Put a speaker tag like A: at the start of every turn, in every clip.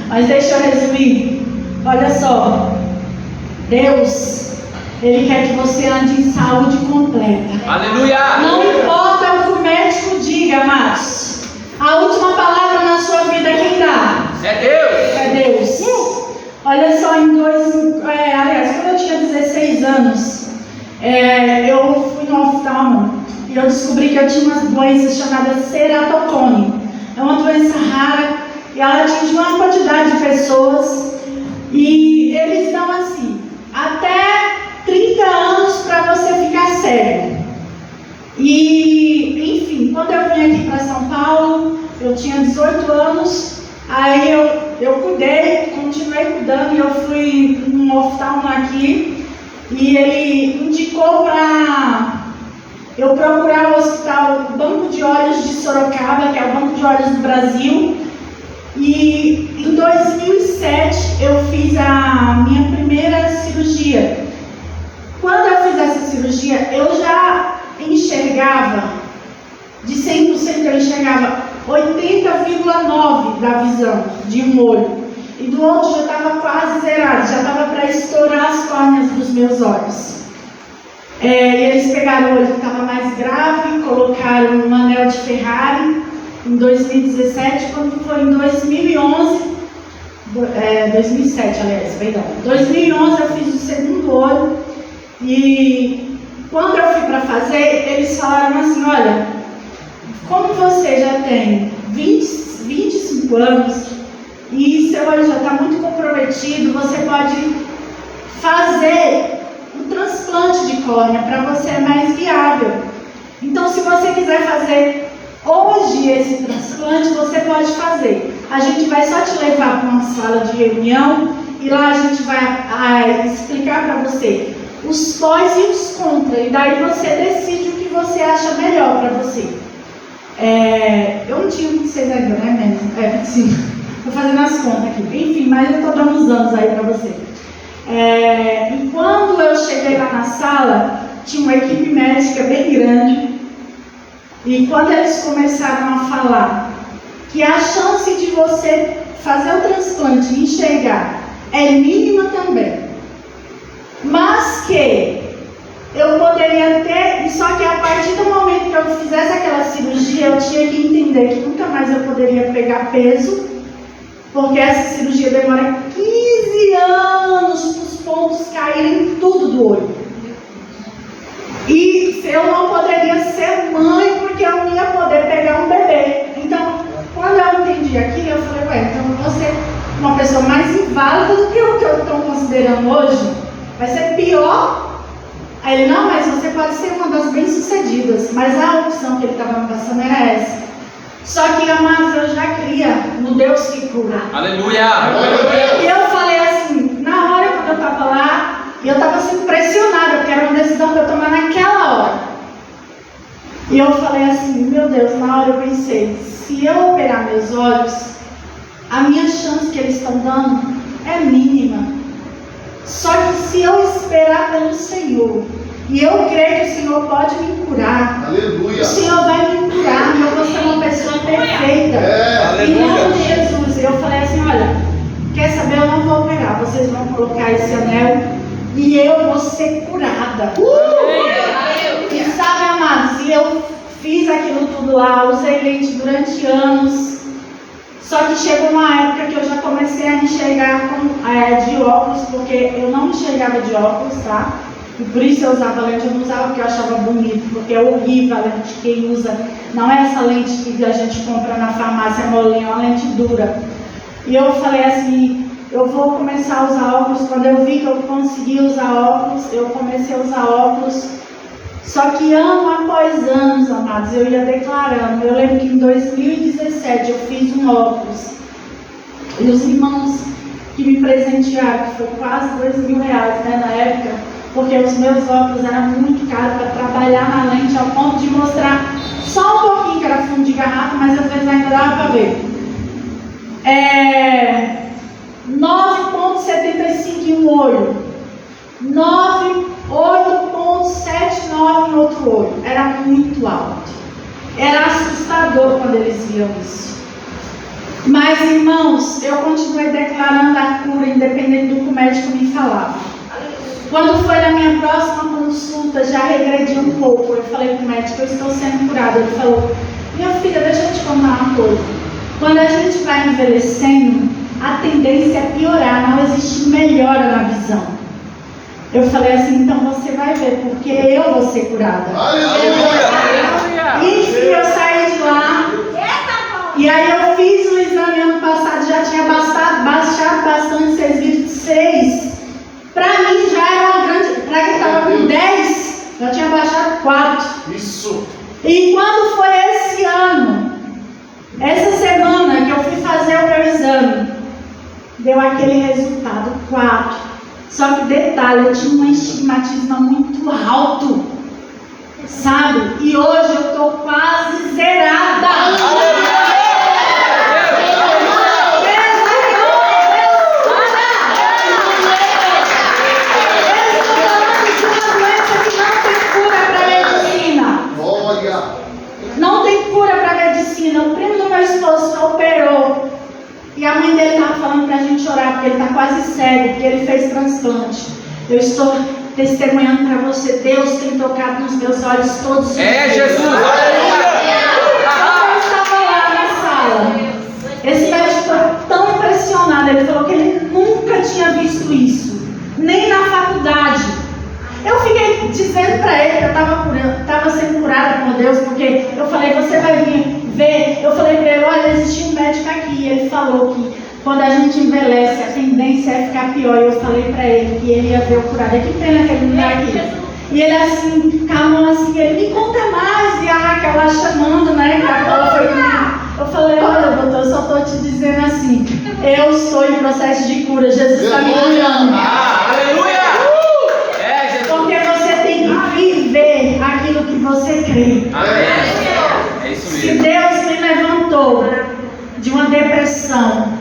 A: Mas deixa eu resumir. Olha só. Deus, Ele quer que você ande em saúde completa.
B: Aleluia!
A: Não importa o que o médico diga, mas a última palavra na sua vida quem dá?
B: É Deus!
A: É Deus. Olha só, aliás, quando eu tinha 16 anos, eu fui no oftalmo e eu descobri que eu tinha uma doença chamada ceratocone. É uma doença rara e ela atinge uma quantidade de pessoas e eles dão assim, até 30 anos para você ficar cego. E, enfim, quando eu vim aqui para São Paulo, eu tinha 18 anos, aí eu cuidei, continuei cuidando, e eu fui num oftalmo aqui, e ele indicou para eu procurar o hospital Banco de Olhos de Sorocaba, que é o Banco de Olhos do Brasil. E em 2007 eu fiz a minha primeira cirurgia. Quando eu fiz essa cirurgia, eu já enxergava, de 100% eu enxergava 80,9% da visão de um olho. E do outro já estava quase zerado, já estava para estourar as córneas dos meus olhos. E eles pegaram o olho que estava mais grave, colocaram um anel de Ferrari em 2017, quando foi em 2011, 2007, aliás, perdão. 2011 eu fiz o segundo olho, e quando eu fui para fazer, eles falaram assim: olha, como você já tem 25 anos e seu olho já está muito comprometido, você pode fazer um transplante de córnea, para você é mais viável. Então, se você quiser fazer hoje esse transplante, você pode fazer. A gente vai só te levar para uma sala de reunião e lá a gente vai explicar para você os pós e os contras, e daí você decide o que você acha melhor para você. Eu não tinha 26 ainda, né, mesmo? 25. Estou fazendo as contas aqui. Enfim, mas eu estou dando uns anos aí para você. E quando eu cheguei lá na sala, tinha uma equipe médica bem grande, e quando eles começaram a falar que a chance de você fazer o transplante e enxergar é mínima também, mas que eu poderia ter, só que a partir do momento que eu fizesse aquela cirurgia, eu tinha que entender que nunca mais eu poderia pegar peso, porque essa cirurgia demora 15 anos para os pontos caírem tudo do olho. E eu não poderia ser mãe, porque eu não ia poder pegar um bebê. Então, quando eu entendi aquilo, eu falei: então eu vou ser uma pessoa mais inválida do que o que eu estou considerando hoje. Vai ser pior. Aí ele: não, mas você pode ser uma das bem-sucedidas. Mas a opção que ele estava me passando era essa. Só que, amados, eu já cria no Deus que cura.
B: Aleluia!
A: E eu falei assim, na hora quando eu estava lá, e eu estava sendo pressionada, porque era uma decisão que eu tomar naquela hora. E eu falei assim: meu Deus, na hora eu pensei, se eu operar meus olhos, a minha chance que eles estão dando é mínima. Só que se eu esperar pelo Senhor, e eu creio que o Senhor pode me curar,
C: Aleluia.
A: O Senhor vai me curar, eu vou ser uma pessoa perfeita. Em nome de Jesus. Eu falei assim: olha, quer saber, eu não vou operar, vocês vão colocar esse anel e eu vou ser curada. E sabe, amados, e eu fiz aquilo tudo lá, usei lente durante anos. Só que chegou uma época que eu já comecei a enxergar de óculos, porque eu não enxergava de óculos, tá? E por isso eu usava lente, eu não usava porque eu achava bonito, porque é horrível a lente. Quem usa, não é essa lente que a gente compra na farmácia molinha, é uma lente dura. E eu falei assim: eu vou começar a usar óculos. Quando eu vi que eu conseguia usar óculos, eu comecei a usar óculos. Só que ano após anos, amados, eu ia declarando. Eu lembro que em 2017 eu fiz um óculos, e os irmãos que me presentearam, que foi quase R$2.000, né, na época, porque os meus óculos eram muito caros para trabalhar na lente, ao ponto de mostrar só um pouquinho que era fundo de garrafa, mas às vezes ainda dava para ver. 9,75 em um olho, 8,79 no outro olho. Era muito alto. Era assustador quando eles viam isso. Mas, irmãos, eu continuei declarando a cura, independente do que o médico me falava. Quando foi na minha próxima consulta, já regredi um pouco. Eu falei para o médico: eu estou sendo curada. Ele falou: minha filha, deixa eu te contar uma coisa. Quando a gente vai envelhecendo, a tendência é piorar, não existe melhora na visão. Eu falei assim: então você vai ver, porque eu vou ser curada.
C: Aleluia!
A: Enfim, eu saí de lá. E aí eu fiz o exame ano passado, já tinha baixado bastante, vocês viram, 6. Para mim já era uma grande. Para quem estava com 10, já tinha baixado 4.
C: Isso!
A: E quando foi esse ano, essa semana que eu fui fazer o meu exame, deu aquele resultado 4. Só que detalhe, eu tinha um estigmatismo muito alto, sabe? E hoje eu estou quase zerada. Não tem cura para medicina. O primo do meu esposo operou. E a mãe dele estava falando para a gente orar, porque ele está quase cego, porque ele fez transplante. Eu estou testemunhando para você, Deus tem tocado nos meus olhos todos os dias.
C: É Jesus!
A: Eu estava lá na sala. Esse médico ficou tão impressionado. Ele falou que ele nunca tinha visto isso, nem na faculdade. Eu fiquei dizendo para ele que eu estava sendo curada por Deus, porque eu falei, você vai vir ver. Eu falei para ele, olha, existe um médico aqui. E ele falou que quando a gente envelhece, a tendência é ficar pior. E eu falei para ele que ele ia ver o curado. Que pena que ele não está aqui. E ele assim, calmou assim, ele me conta mais. E a Raquel lá chamando, né? Que a Paula foi comigo. Eu falei, olha, doutor, eu só estou te dizendo assim, eu estou em processo de cura. Jesus está me curando.
C: Aleluia!
A: Porque você tem que viver aquilo que você crê.
C: Amém. É isso
A: Se
C: mesmo.
A: Deus me levantou de uma depressão,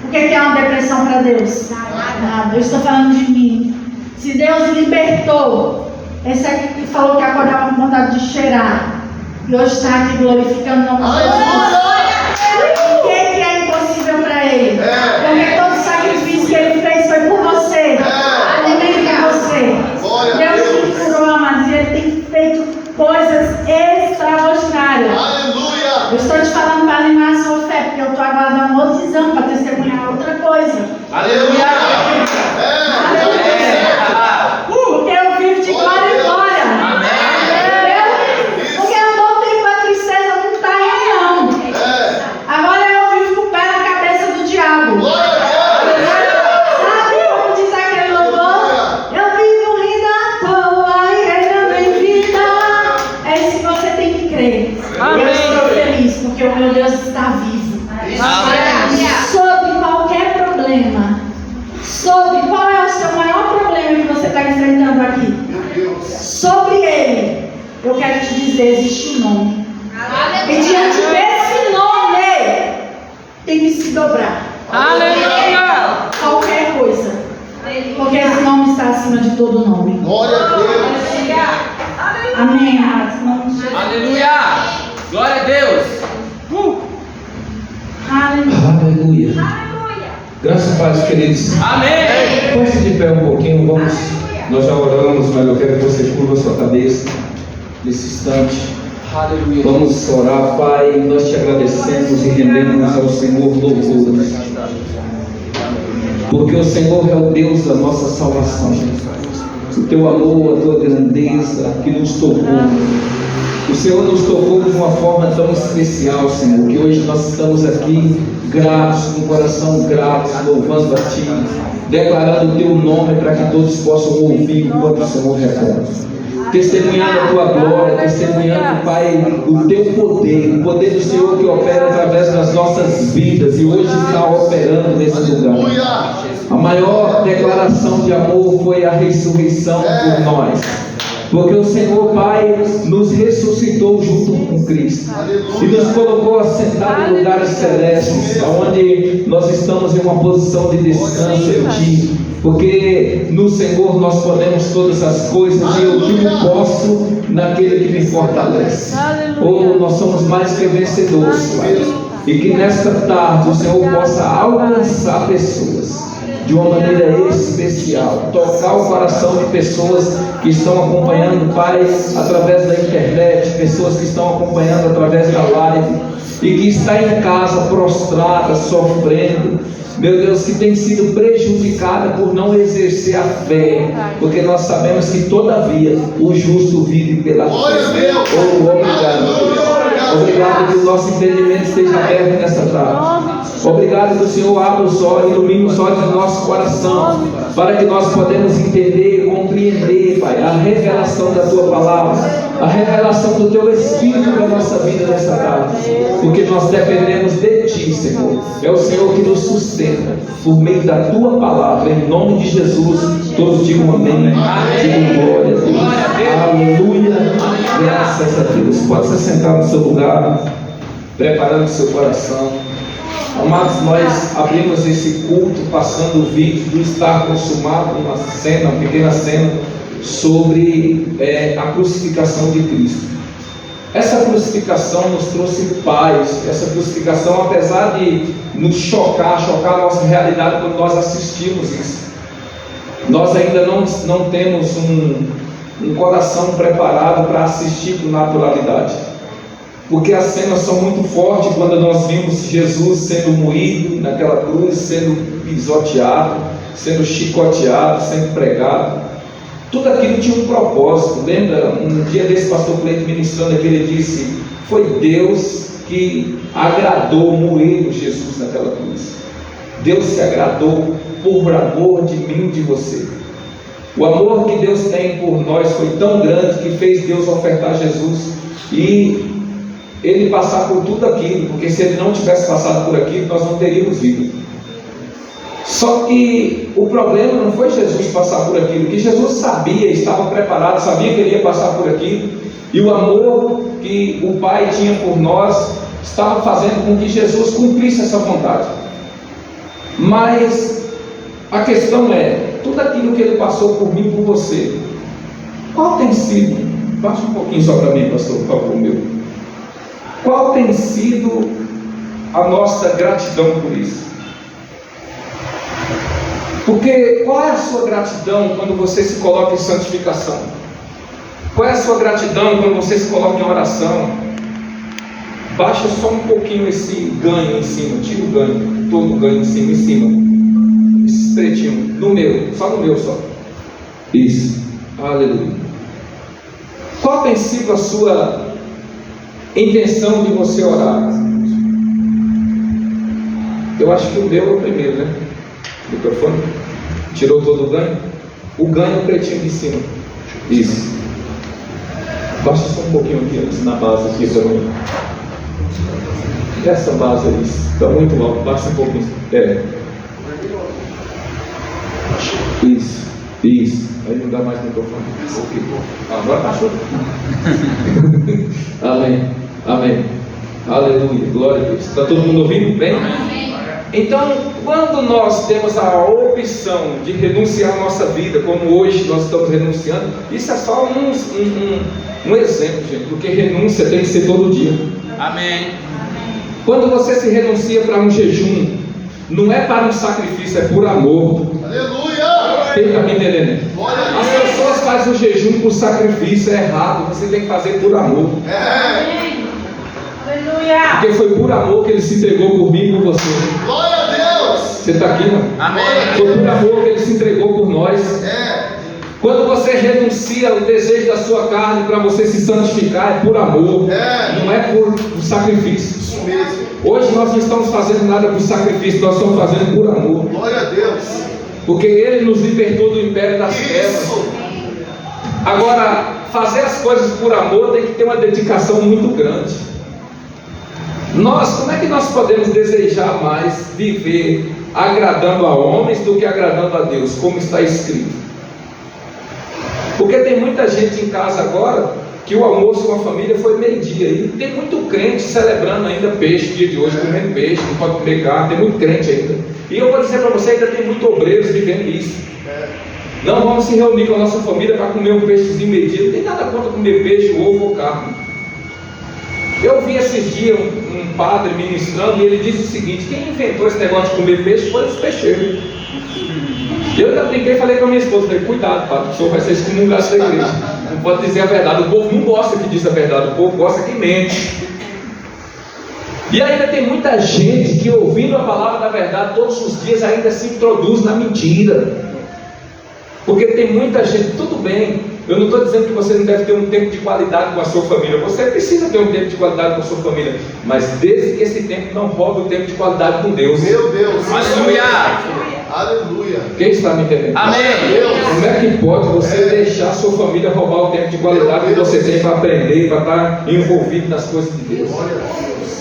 A: o que é uma depressão para Deus? Nada. Eu estou falando de mim. Se Deus libertou, esse aqui que falou que acordava com vontade de cheirar, e hoje está aqui glorificando o nome de Jesus. O que é impossível para Ele? Porque todo sacrifício que Ele fez foi por você. Deus me curou, amados, e Ele tem feito coisas extraordinárias.
B: Aleluia!
A: Eu estou te falando para animar a sua fé, porque eu estou aguardando outro exame para testemunhar outra coisa.
C: Aleluia!
A: Porque eu vivo de glória em glória. Porque eu não tenho com a tristeza, não está aí não. Agora eu vivo com o pé na cabeça do diabo. Sabe como diz aquele louvor? Eu vivo rindo à toa e ele também vida. É isso que você tem que crer. Eu estou feliz porque o meu Deus está vivo. Sobre qualquer problema, sobre qual é o seu maior problema que você está enfrentando aqui, sobre ele, eu quero te dizer, existe um nome. E diante desse nome, tem que se dobrar.
C: Aleluia!
A: Qualquer coisa. Porque esse nome está acima de todo nome.
B: Glória a Deus!
A: Amém, amados.
C: Aleluia! Glória a Deus!
A: Aleluia.
D: Aleluia. Graças a Deus, queridos.
C: Amém!
D: Poste de pé um pouquinho, vamos. Nós já oramos, mas eu quero que você curva a sua cabeça nesse instante.
C: Aleluia!
D: Vamos orar, Pai. Nós te agradecemos e rendemos ao Senhor louvores. Porque o Senhor é o Deus da nossa salvação. O teu amor, a tua grandeza que nos tocou. O Senhor nos tocou de uma forma tão especial, Senhor, que hoje nós estamos aqui gratos, com o coração grato, louvando a Ti, declarando o Teu nome para que todos possam ouvir enquanto o Senhor recorda. Testemunhando a Tua glória, testemunhando, Pai, o Teu poder, o poder do Senhor que opera através das nossas vidas e hoje está operando nesse lugar. A maior declaração de amor foi a ressurreição por nós. Porque o Senhor, Pai, nos ressuscitou junto com Cristo e nos colocou assentados em lugares celestes, onde nós estamos em uma posição de descanso em Ti. Porque no Senhor nós podemos todas as coisas e eu tudo posso naquele que me fortalece. Oh, nós somos mais que vencedores, Pai. E que nesta tarde o Senhor possa alcançar pessoas de uma maneira especial, tocar o coração de pessoas que estão acompanhando, Pai, através da internet, pessoas que estão acompanhando através da live e que está em casa prostrada, sofrendo, meu Deus, que tem sido prejudicada por não exercer a fé, porque nós sabemos que todavia o justo vive pela fé. Oh, obrigado, Deus. Obrigado que o nosso entendimento esteja aberto nessa tarde. Obrigado que o Senhor abra os olhos, ilumine os olhos do nosso coração, para que nós podemos entender e compreender, Pai, a revelação da Tua palavra. a revelação do Teu Espírito para a nossa vida nessa tarde, porque nós dependemos de Ti, Senhor. É o Senhor que nos sustenta por meio da Tua palavra, em nome de Jesus. Todos digam amém, digam glória a Deus, aleluia, graças a Deus. Pode se sentar no seu lugar, preparando o seu coração. Amados, nós abrimos esse culto passando o vídeo do Estar Consumado, uma pequena cena sobre a crucificação de Cristo. Essa crucificação nos trouxe paz. Essa crucificação, apesar de nos chocar a nossa realidade quando nós assistimos isso, nós ainda não temos um coração preparado para assistir com naturalidade, porque as cenas são muito fortes quando nós vimos Jesus sendo moído naquela cruz, sendo pisoteado, sendo chicoteado, sendo pregado. Tudo aquilo tinha um propósito. Lembra, um dia desse pastor Cleito ministrando que ele disse: foi Deus que agradou moer Jesus naquela cruz. Deus se agradou por amor de mim e de você. O amor que Deus tem por nós foi tão grande que fez Deus ofertar Jesus e Ele passar por tudo aquilo, porque se Ele não tivesse passado por aquilo, nós não teríamos vida. Só que o problema não foi Jesus passar por aquilo, que Jesus sabia, estava preparado, sabia que Ele ia passar por aquilo, e o amor que o Pai tinha por nós estava fazendo com que Jesus cumprisse essa vontade. Mas a questão é, tudo aquilo que Ele passou por mim e por você, qual tem sido, baixa um pouquinho só para mim, pastor, por favor, meu. Qual tem sido a nossa gratidão por isso? Porque qual é a sua gratidão quando você se coloca em santificação? Qual é a sua gratidão quando você se coloca em oração? Baixa só um pouquinho esse ganho em cima, tira o ganho, todo o ganho em cima. Esse estreitinho, no meu, só no meu só. Isso, aleluia. Qual tem sido a sua intenção de você orar? Eu acho que o meu é o primeiro, né? O microfone. Tirou todo o ganho? O ganho é o pretinho de cima. Isso. Baixa só um pouquinho aqui, antes na base aqui também. Essa base aí está muito alto. Baixa um pouquinho. Isso. Isso. Aí não dá mais microfone. Agora baixou. Amém. Amém. Aleluia. Glória a Deus. Está todo mundo ouvindo bem? Amém. Então, quando nós temos a opção de renunciar à nossa vida, como hoje nós estamos renunciando, isso é só um exemplo, gente, porque renúncia tem que ser todo dia. Amém. Quando você se renuncia para um jejum, não é para um sacrifício, é por amor. Aleluia! Tem que me entender, né? As pessoas fazem o jejum por sacrifício, é errado, você tem que fazer por amor. Amém. Aleluia! Porque foi por amor que Ele se entregou por mim e por você. Glória a Deus! Você está aqui, não? Amém. Foi por amor que Ele se entregou por nós. Quando você renuncia ao desejo da sua carne para você se santificar, é por amor, não é por sacrifício. Isso mesmo. Hoje nós não estamos fazendo nada por sacrifício, nós estamos fazendo por amor. Glória a Deus. Porque Ele nos libertou do império das trevas. Agora, fazer as coisas por amor tem que ter uma dedicação muito grande. Como é que nós podemos desejar mais viver agradando a homens do que agradando a Deus, como está escrito? Porque tem muita gente em casa agora que o almoço com a família foi meio-dia, e tem muito crente celebrando ainda peixe, dia de hoje, comendo peixe, não pode comer carne, tem muito crente ainda. E eu vou dizer para você, ainda tem muito obreiros vivendo isso. Não vamos se reunir com a nossa família para comer um peixezinho meio-dia, não tem nada contra comer peixe, ovo ou carne. Eu vi esses dias um padre ministrando e ele disse o seguinte: quem inventou esse negócio de comer peixe foi os peixeiros. Eu já brinquei e falei com a minha esposa, falei, cuidado, padre, o senhor vai ser excomungado da igreja. Não pode dizer a verdade, o povo não gosta que diz a verdade, o povo gosta que mente. E ainda tem muita gente que, ouvindo a palavra da verdade todos os dias, ainda se introduz na mentira. Porque tem muita gente, tudo bem, eu não estou dizendo que você não deve ter um tempo de qualidade com a sua família, você precisa ter um tempo de qualidade com a sua família, mas desde que esse tempo não roube o tempo de qualidade com Deus. Meu Deus! Aleluia!
B: Aleluia.
D: Quem está me entendendo?
C: Amém.
D: Como é que pode você deixar a sua família roubar o tempo de qualidade que você tem para aprender, para estar envolvido nas coisas de Deus?
B: Glória a Deus.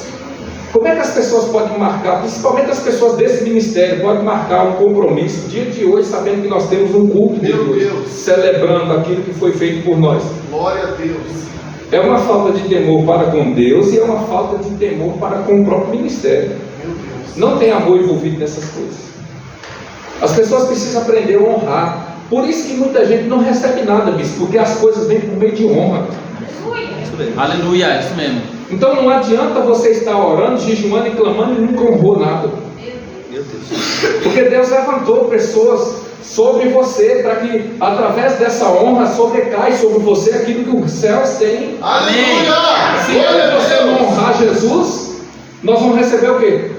D: Como é que as pessoas podem marcar, principalmente as pessoas desse ministério, podem marcar um compromisso no dia de hoje, sabendo que nós temos um culto de
B: Meu
D: Deus,
B: Deus.
D: celebrando aquilo que foi feito por nós?
B: Glória a Deus.
D: É uma falta de temor para com Deus e é uma falta de temor para com o próprio ministério.
B: Meu Deus.
D: Não tem amor envolvido nessas coisas. As pessoas precisam aprender a honrar. Por isso que muita gente não recebe nada, bispo, porque as coisas vêm por meio de honra.
C: Aleluia, isso mesmo.
D: Então não adianta você estar orando, jejuando e clamando e nunca honrou nada.
C: Meu Deus.
D: Porque Deus levantou pessoas sobre você para que através dessa honra sobrecai sobre você aquilo que os céus têm.
B: Aleluia.
D: Se
B: Glória
D: quando
B: a
D: você
B: Deus.
D: não honrar Jesus, nós vamos receber o quê?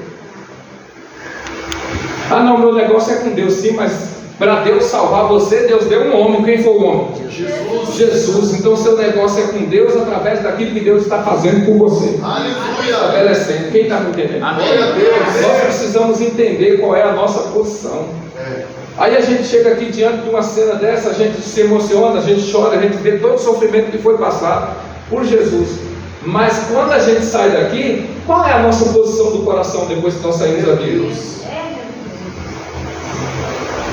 D: Ah não, meu negócio é com Deus, sim, mas para Deus salvar você, Deus deu um homem. Quem foi o homem?
B: Jesus.
D: Jesus. Então seu negócio é com Deus através daquilo que Deus está fazendo com você.
B: Aleluia.
D: Estabelecendo. Quem está me entendendo?
B: Glória a
C: Amém.
B: Deus.
D: Nós precisamos entender qual é a nossa posição.
B: É.
D: Aí a gente chega aqui diante de uma cena dessa, a gente se emociona, a gente chora, a gente vê todo o sofrimento que foi passado por Jesus. Mas quando a gente sai daqui, qual é a nossa posição do coração depois que nós saímos daqui?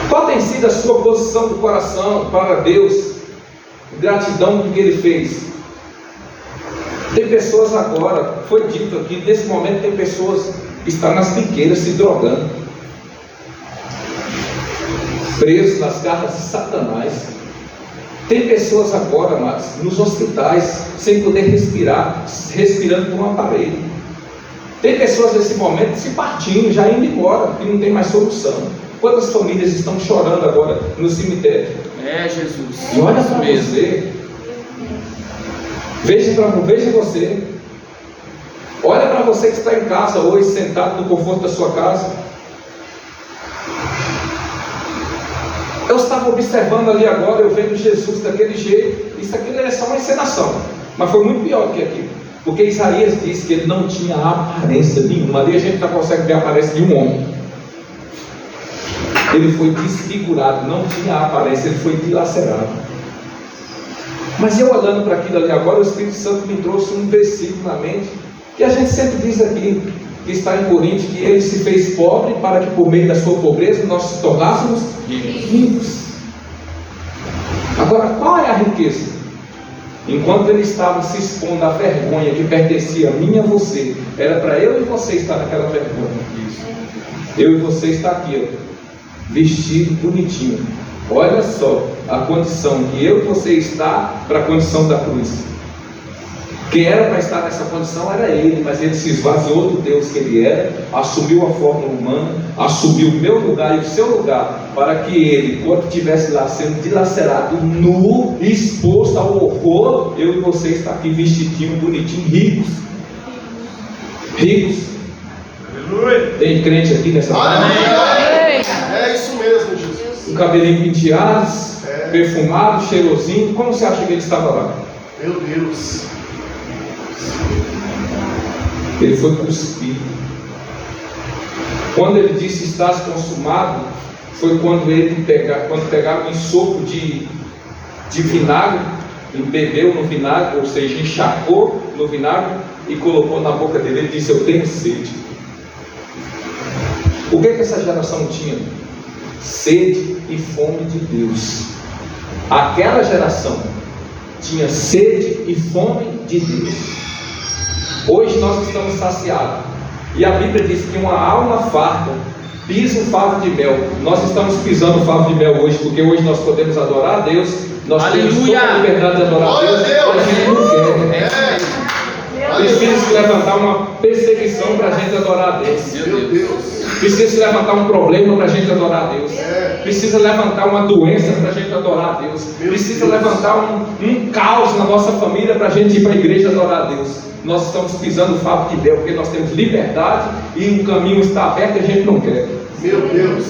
D: Qual tem sido a sua posição do coração para Deus? Gratidão pelo que Ele fez. Tem pessoas agora, foi dito aqui, nesse momento tem pessoas que estão nas biqueiras se drogando, presos nas garras de Satanás. Tem pessoas agora, mas nos hospitais, sem poder respirar, respirando por um aparelho. Tem pessoas nesse momento se partindo, já indo embora, porque não tem mais solução. Quantas famílias estão chorando agora no cemitério?
C: É Jesus.
D: E olha
C: Isso
D: para
C: mesmo.
D: você, veja você, olha para você que está em casa hoje, sentado no conforto da sua casa. Eu estava observando ali agora, eu vendo Jesus daquele jeito. Isso aqui é só uma encenação, mas foi muito pior do que aquilo, porque Isaías disse que ele não tinha aparência nenhuma. Ali a gente não consegue ver a aparência de um homem. Ele foi desfigurado, não tinha aparência, ele foi dilacerado. Mas eu olhando para aquilo ali agora, o Espírito Santo me trouxe um versículo na mente, que a gente sempre diz aqui, que está em Coríntios, que ele se fez pobre para que por meio da sua pobreza nós se tornássemos ricos. Agora, qual é a riqueza? Enquanto ele estava se expondo à vergonha que pertencia a mim e a você, era para eu e você estar naquela vergonha. Eu e você está aqui, ó, vestido bonitinho. Olha só a condição que eu e você está para a condição da cruz. Quem era para estar nessa condição era ele, mas ele se esvaziou do Deus que ele era, assumiu a forma humana, assumiu o meu lugar e o seu lugar, para que ele, quando estivesse lá sendo dilacerado, nu, exposto ao horror, eu e você está aqui vestidinho, bonitinho, ricos. Ricos. Tem crente aqui nessa
B: Aleluia. É isso mesmo, Jesus.
D: o cabelinho penteado, perfumado, cheirosinho. Como você acha que ele estava lá?
B: Meu Deus.
D: Ele foi cuspido. Quando ele disse estás consumado, foi quando pegaram um sopro de vinagre, bebeu no vinagre, ou seja, encharcou no vinagre e colocou na boca dele. Ele disse: eu tenho sede. O que essa geração tinha? Sede e fome de Deus. Aquela geração tinha sede e fome de Deus. Hoje nós estamos saciados. E a Bíblia diz que uma alma farta pisa um favo de mel. Nós estamos pisando o favo de mel hoje, porque hoje nós podemos adorar a Deus. Nós temos toda a liberdade de adorar a Deus. Mas a gente não quer. Precisa se levantar uma perseguição para a gente adorar a Deus.
B: Meu Deus.
D: Precisa se levantar um problema para a gente adorar a Deus. Precisa levantar uma doença para a gente adorar a Deus. Precisa levantar um caos na nossa família para a gente ir para a igreja adorar a Deus. Nós estamos pisando o favo de mel, porque nós temos liberdade e o caminho está aberto e a gente não quer.
B: Meu Deus.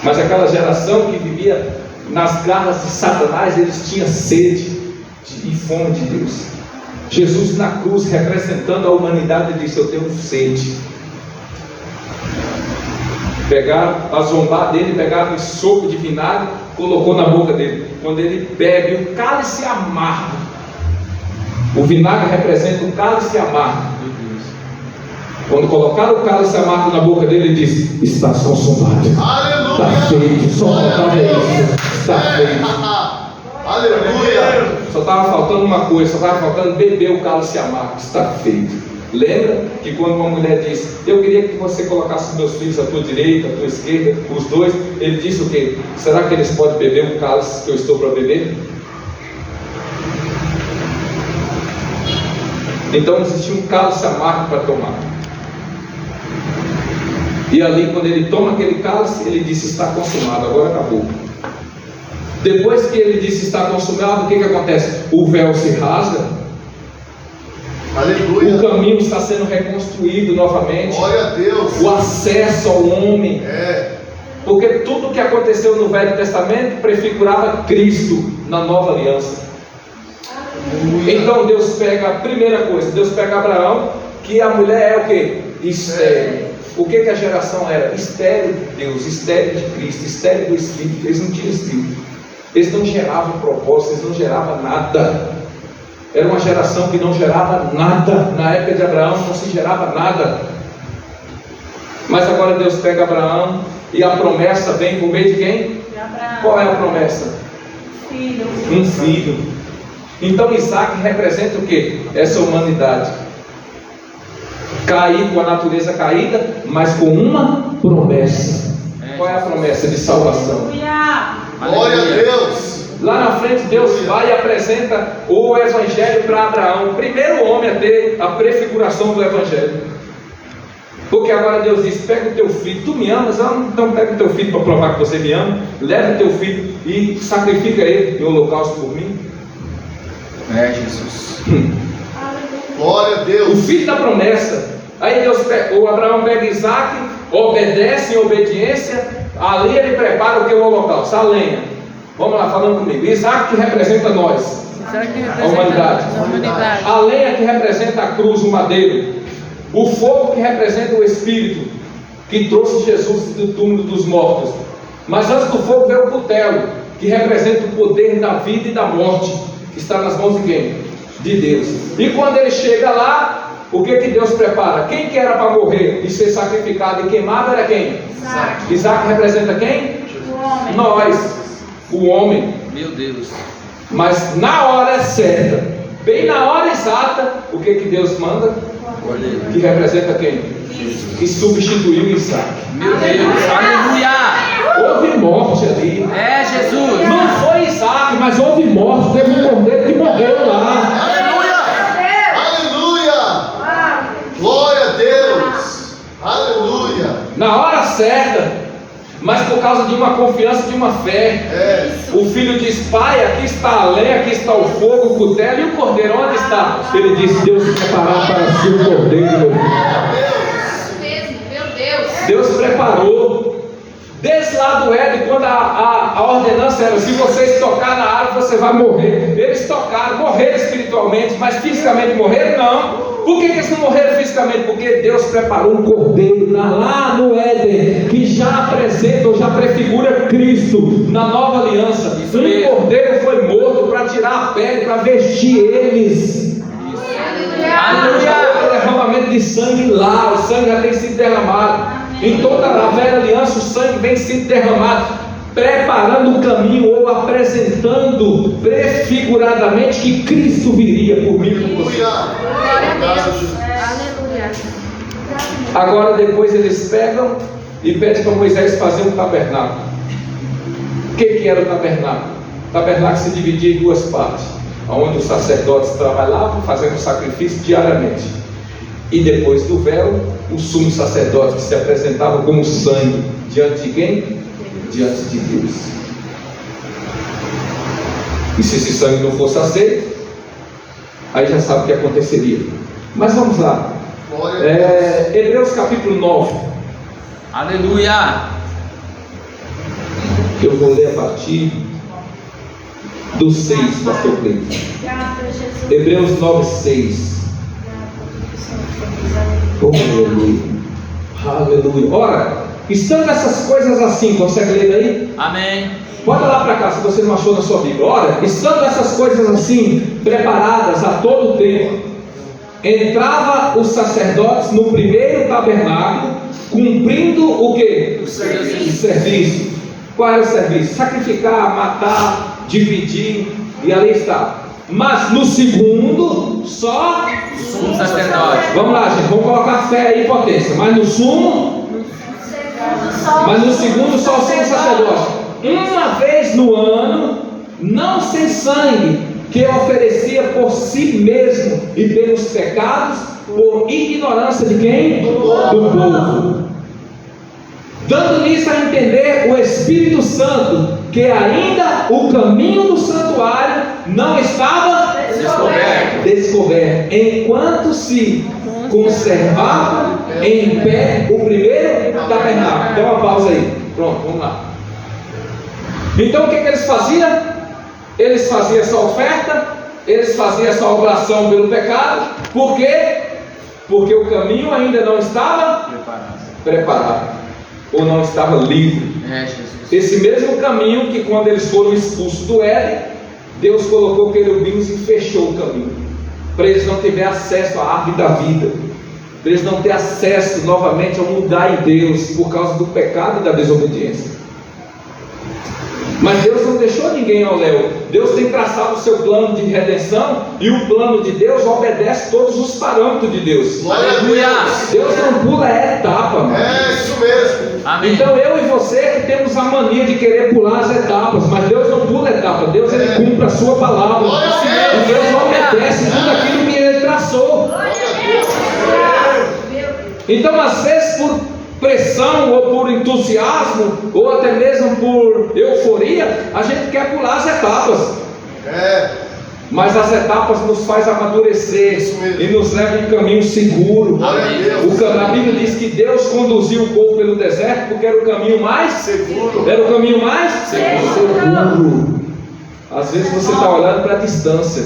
D: Mas aquela geração que vivia nas garras de Satanás, eles tinham sede e fome de Deus. Jesus na cruz, representando a humanidade, disse: eu tenho sede. Pegaram, a zombar dele, pegaram um soco de vinagre, colocou na boca dele. Quando ele bebe, o cálice amargo. O vinagre representa o cálice amargo. Quando colocaram o cálice amargo na boca dele, ele disse: está consumado.
B: Aleluia.
D: Está feito. Só faltava isso. Está feito.
B: Aleluia.
D: Só estava faltando uma coisa, só estava faltando beber o cálice amargo. Está feito. Lembra que quando uma mulher disse: eu queria que você colocasse meus filhos à tua direita, à tua esquerda, os dois, ele disse o quê? Será que eles podem beber o cálice que eu estou para beber? Então existia um cálice amargo para tomar. E ali, quando ele toma aquele cálice, ele disse: está consumado, agora acabou. Depois que ele disse está consumado, o que acontece? O véu se rasga.
B: Aleluia.
D: O caminho está sendo reconstruído novamente.
B: Glória a Deus.
D: O acesso ao homem. Porque tudo que aconteceu no Velho Testamento prefigurava Cristo na nova aliança. Então Deus pega a primeira coisa, Deus pega Abraão, que a mulher é o que? Estéril. O que a geração era? Estéril de Deus, estéril de Cristo, estéril do Espírito. Eles não tinham Espírito, eles não geravam propósito, eles não geravam nada. Era uma geração que não gerava nada. Na época de Abraão não se gerava nada. Mas agora Deus pega Abraão e a promessa vem por meio de quem? Qual é a promessa?
A: Filho.
D: Um filho. Então Isaac representa o que? Essa humanidade. Cair com a natureza caída, mas com uma promessa. Qual é a promessa? De salvação.
B: Glória a Deus.
D: Lá na frente Deus vai e apresenta o Evangelho para Abraão. O primeiro homem a ter a prefiguração do Evangelho. Porque agora Deus diz: pega o teu filho, tu me amas? Então pega o teu filho para provar que você me ama. Leva o teu filho e sacrifica ele em holocausto por mim.
C: Jesus.
B: Glória a
D: O
B: Deus.
D: filho da promessa. Aí o Abraão pega Isaac, obedece em obediência. Ali ele prepara o que? O holocausto, a lenha. Vamos lá, falando comigo. Isaac que representa nós, a humanidade. A lenha que representa a cruz, o madeiro. O fogo que representa o Espírito, que trouxe Jesus do túmulo dos mortos. Mas antes do fogo veio o cutelo, que representa o poder da vida e da morte, que está nas mãos de quem? De Deus. E quando ele chega lá, o que Deus prepara? Quem que era para morrer e ser sacrificado e queimado era quem? Isaac representa quem?
A: O homem.
D: Nós. O homem.
C: Meu Deus.
D: Mas na hora certa, bem na hora exata, o que Deus manda? Que representa quem? Que substituiu Isaac.
C: Meu Deus. Aleluia.
D: Houve morte ali.
C: É Jesus.
D: Não foi Isaac, mas houve morte. Teve um cordeiro que morreu lá.
B: Aleluia. Glória a Deus. Aleluia.
D: Na hora certa. Mas por causa de uma confiança, de uma fé, o filho diz: pai, aqui está a lenha, aqui está o fogo, o cutelo, e o cordeiro onde está? Ele disse: Deus preparou para si o cordeiro.
E: Meu Deus.
D: Deus preparou. Desde lá do Éden, quando a ordenança era: se vocês tocar na árvore, você vai morrer. Eles tocaram, morreram espiritualmente, mas fisicamente morreram? Não. Por que eles não morreram fisicamente? Porque Deus preparou um cordeiro lá no Éden, que já apresenta ou já prefigura Cristo na nova aliança. Um cordeiro foi morto para tirar a pele, para vestir eles. Aleluia! O derramamento de sangue lá, o sangue já tem sido derramado. Em toda a velha aliança, o sangue vem sendo derramado, preparando o caminho ou apresentando prefiguradamente que Cristo viria por mim e por você.
E: Glória a Deus. Aleluia.
D: Agora depois eles pegam e pedem para Moisés fazer um tabernáculo. O que era o tabernáculo? O tabernáculo se dividia em duas partes, onde os sacerdotes trabalhavam fazendo sacrifício diariamente. E depois do véu, o sumo sacerdote que se apresentava como sangue diante de quem? Diante de Deus. E se esse sangue não fosse aceito, aí já sabe o que aconteceria. Mas vamos lá. Hebreus capítulo 9.
C: Aleluia.
D: Eu vou ler a partir do 6, pastor Cleiton. Hebreus 9, 6. Oh, aleluia. Aleluia. Ora, Estando essas coisas assim, consegue ler aí?
C: Amém.
D: Bota lá para cá, se você não achou na sua Bíblia. Olha, estando essas coisas assim, preparadas a todo tempo, entrava os sacerdotes no primeiro tabernáculo, cumprindo o quê?
C: O serviço.
D: O serviço. Qual era o serviço? Sacrificar, matar, dividir, e ali está. Mas no segundo, só
C: O sumo sacerdote.
D: vamos lá, gente, vamos colocar fé aí, potência. Mas no segundo, só o sumo sacerdote. Uma vez no ano, não sem sangue, que oferecia por si mesmo e pelos pecados, por ignorância de quem? Do povo. Dando nisso a entender o Espírito Santo, que ainda o caminho do santuário não estava descoberto, enquanto se conservava em pé o primeiro tabernáculo. Dá uma pausa aí. Pronto, vamos lá. Então o que eles faziam? Eles faziam essa oferta, eles faziam essa oblação pelo pecado. Por quê? Porque o caminho ainda não estava preparado, ou não estava livre.
C: Jesus.
D: Esse mesmo caminho que quando eles foram expulsos do Éden, Deus colocou querubins e fechou o caminho, para eles não terem acesso à árvore da vida, para eles não terem acesso novamente a mudar em Deus, por causa do pecado e da desobediência. Mas Deus não deixou ninguém ao léu. Deus tem traçado o seu plano de redenção, e o plano de Deus obedece todos os parâmetros de Deus.
C: Aleluia.
D: Deus não pula etapa, mano.
B: É isso mesmo.
C: Amém.
D: Então eu e você que temos a mania de querer pular as etapas, mas Deus não pula etapa. Deus ele cumpre a sua palavra, e Deus obedece tudo aquilo que ele traçou. Então às vezes por pressão, ou por entusiasmo, ou até mesmo por euforia, a gente quer pular as etapas. Mas as etapas nos faz amadurecer e nos leva em caminho seguro. A Bíblia diz que Deus conduziu o povo pelo deserto porque era o caminho mais seguro. Era o caminho mais seguro. Às vezes você está olhando para a distância,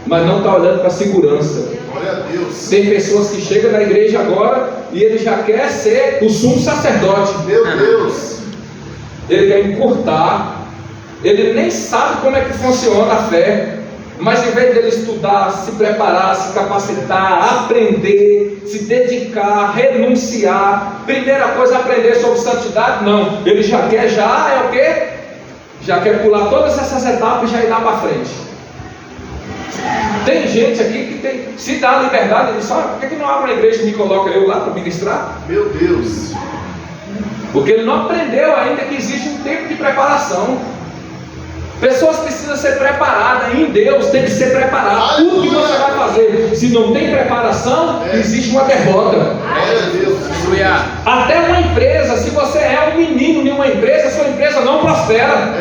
D: mas não está olhando para a segurança. Tem pessoas que chegam na igreja agora e ele já quer ser o sumo sacerdote.
B: Meu Deus.
D: Ele quer encurtar. Ele nem sabe como é que funciona a fé. Mas em vez dele estudar, se preparar, se capacitar, aprender, se dedicar, renunciar, primeira coisa aprender sobre santidade, não. Ele já quer, é o quê? Já quer pular todas essas etapas e já ir lá para frente. Tem gente aqui que tem, se dá a liberdade, ele diz, por que não abre a igreja e me coloca eu lá para ministrar?
B: Meu Deus.
D: Porque ele não aprendeu ainda que existe um tempo de preparação. Pessoas precisam ser preparadas em Deus, tem que ser preparado. Tudo que você vai fazer, se não tem preparação, existe uma derrota. Até uma empresa, se você é um menino em uma empresa, sua empresa não prospera.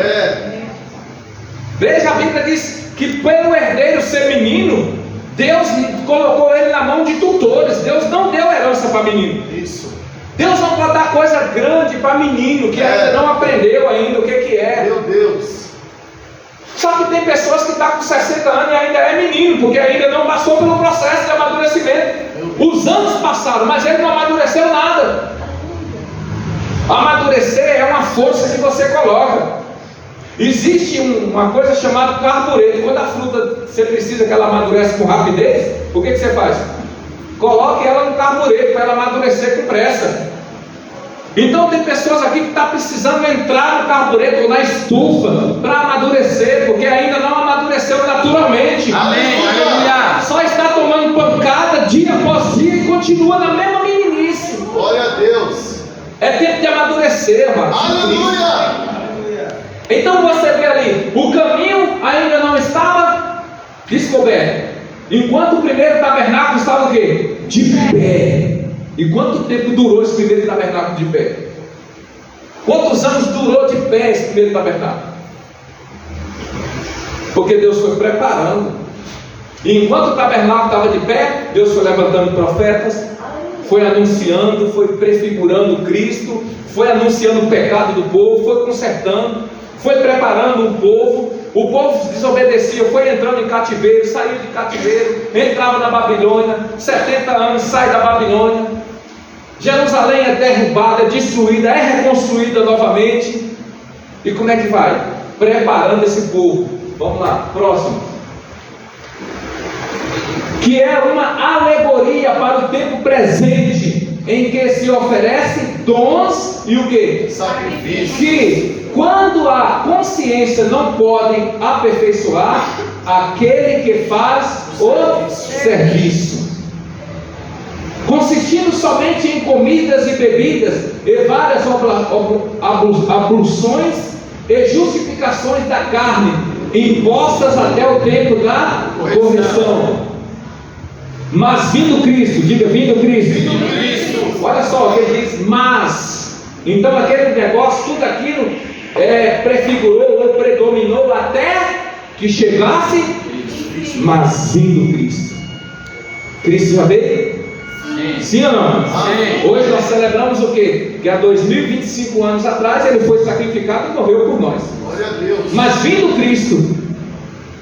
D: Veja, a Bíblia diz que pelo herdeiro ser menino, Deus colocou ele na mão de tutores. Deus não deu herança para menino.
B: Isso.
D: Deus não pode dar coisa grande para menino que ainda não aprendeu ainda o que é.
B: Meu Deus.
D: Só que tem pessoas que estão com 60 anos e ainda é menino, porque ainda não passou pelo processo de amadurecimento. Os anos passaram, mas ele não amadureceu nada. Amadurecer é uma força que você coloca. Existe uma coisa chamada carbureto. Quando a fruta você precisa que ela amadurece com rapidez, o que você faz? Coloque ela no carbureto para ela amadurecer com pressa. Então tem pessoas aqui que estão precisando entrar no carbureto ou na estufa para amadurecer, porque ainda não amadureceu naturalmente.
C: Amém. Aleluia.
D: Só está tomando pancada dia após dia e continua na mesma meninice.
B: Glória a Deus.
D: É tempo de amadurecer, mano.
B: Aleluia.
D: Então você vê ali, o caminho ainda não estava descoberto. Enquanto o primeiro tabernáculo estava o quê? De pé. E quanto tempo durou esse primeiro tabernáculo de pé? Quantos anos durou de pé esse primeiro tabernáculo? Porque Deus foi preparando. E enquanto o tabernáculo estava de pé, Deus foi levantando profetas, foi anunciando, foi prefigurando Cristo, foi anunciando o pecado do povo, foi consertando, foi preparando o povo. O povo desobedecia, foi entrando em cativeiro, saiu de cativeiro, entrava na Babilônia, 70 anos, sai da Babilônia. Jerusalém é derrubada, é destruída, é reconstruída novamente. E como é que vai? Preparando esse povo. Vamos lá, próximo. Que é uma alegoria para o tempo presente, em que se oferece dons e o que?
B: Sacrifício.
D: Que quando a consciência não pode aperfeiçoar aquele que faz o serviço, consistindo somente em comidas e bebidas e várias abluções e justificações da carne, impostas até o tempo da correção. Mas vindo Cristo, diga vindo Cristo. Olha só o que ele diz, mas. Então aquele negócio, tudo aquilo prefigurou ou predominou até que chegasse, mas vindo Cristo. Cristo já veio? Sim ou não?
C: Sim.
D: Hoje nós celebramos o quê? Que há 2025 anos atrás ele foi sacrificado e morreu por nós.
B: Glória a Deus.
D: Mas vindo Cristo,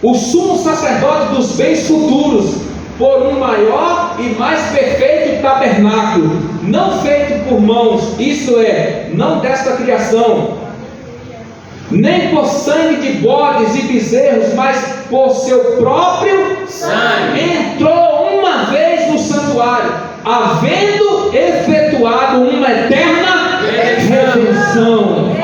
D: o sumo sacerdote dos bens futuros, por um maior e mais perfeito tabernáculo, não feito por mãos, isto é, não desta criação, nem por sangue de bodes e bezerros, mas por seu próprio
C: sangue,
D: entrou uma vez no santuário, havendo efetuado uma eterna redenção.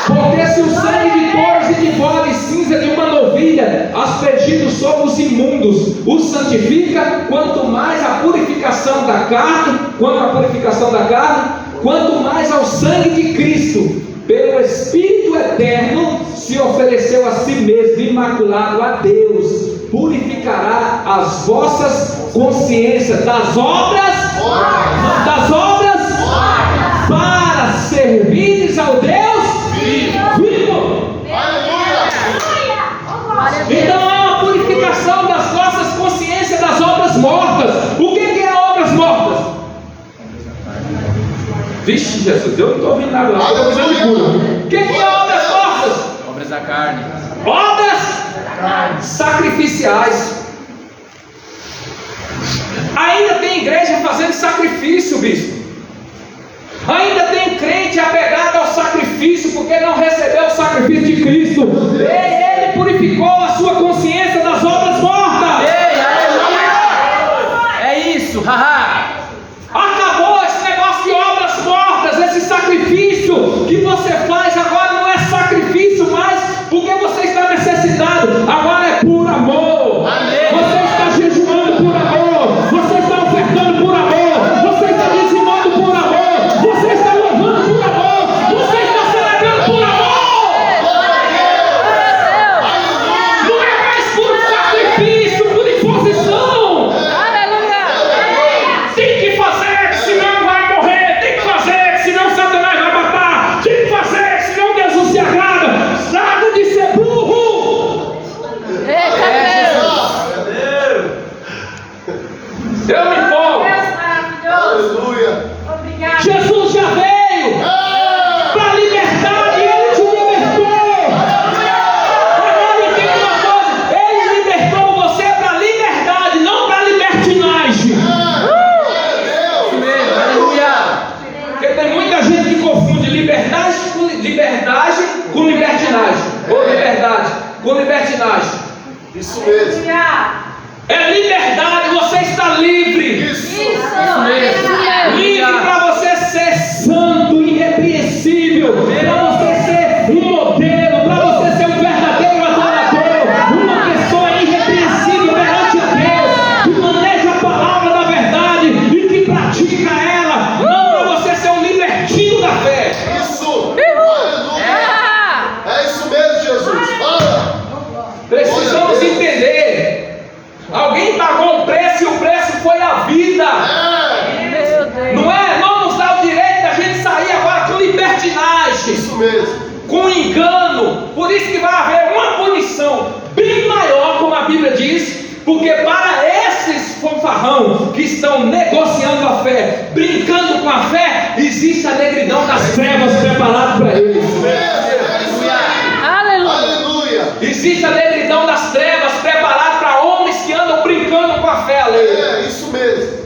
D: Porque se o sangue de touros e de bodes, cinza de uma novilha, aspergido sobre os imundos, os santifica, quanto mais a purificação da carne, quanto mais ao sangue de Cristo, pelo Espírito eterno, se ofereceu a si mesmo, imaculado a Deus, purificará as vossas consciências das obras, para servires ao Deus vivo. Então há uma purificação das nossas consciências das obras mortas. O que é obras mortas? Vixe, Jesus, eu não estou ouvindo nada lá. O que é obras mortas?
C: obras da carne.
D: Obras sacrificiais. Ainda tem igreja fazendo sacrifício, bispo. Ainda tem crente apegado ao sacrifício porque não recebeu o sacrifício de Cristo. Ele purificou a sua consciência das obras mortas.
C: Ei, aleluia! É isso, haha!
D: Acabou esse negócio de obras mortas. Esse sacrifício que você faz agora não é sacrifício mais porque você está necessitado. Agora é por amor. Você está jejuando por amor. Você está ofertando por amor. Você está dizimando por amor. Você está louvando por amor. Você está celebrando por amor. Não é mais por sacrifício, por imposição. Tem que fazer, senão vai morrer. Tem que fazer, senão Satanás vai matar. Tem que fazer, senão Deus não se agrada. Nada de ser burro. Eu me empolgo.
B: Aleluia.
A: Obrigada.
D: Jesus já veio para a liberdade, Ele te libertou. Agora entenda uma coisa: Ele libertou você para a liberdade, não para a libertinagem.
C: Aleluia!
D: Porque tem muita gente que confunde liberdade com libertinagem, ou liberdade com libertinagem.
B: Isso mesmo.
D: É liberdade, você está livre.
B: Isso.
D: Livre para você ser santo, irrepreensível, para você ser um modelo, para você ser um verdadeiro adorador, uma pessoa irrepreensível perante a Deus, que maneja a palavra da verdade e que pratica ela, não para você ser um libertino da fé.
B: Isso. Aleluia. É isso mesmo, Jesus. Fala.
D: Precisamos entender. Alguém pagou um preço e o preço foi a vida. Não nos dá o direito da gente sair agora com libertinagem,
B: Isso mesmo.
D: com engano. Por isso que vai haver uma punição bem maior, como a Bíblia diz, porque para esses fanfarrão que estão negociando a fé, brincando com a fé, existe a negridão das trevas preparada para eles.
B: Isso mesmo. Aleluia.
D: Existe a negridão das trevas preparada para homens que andam brincando com a fé. Aleluia.
B: É isso mesmo.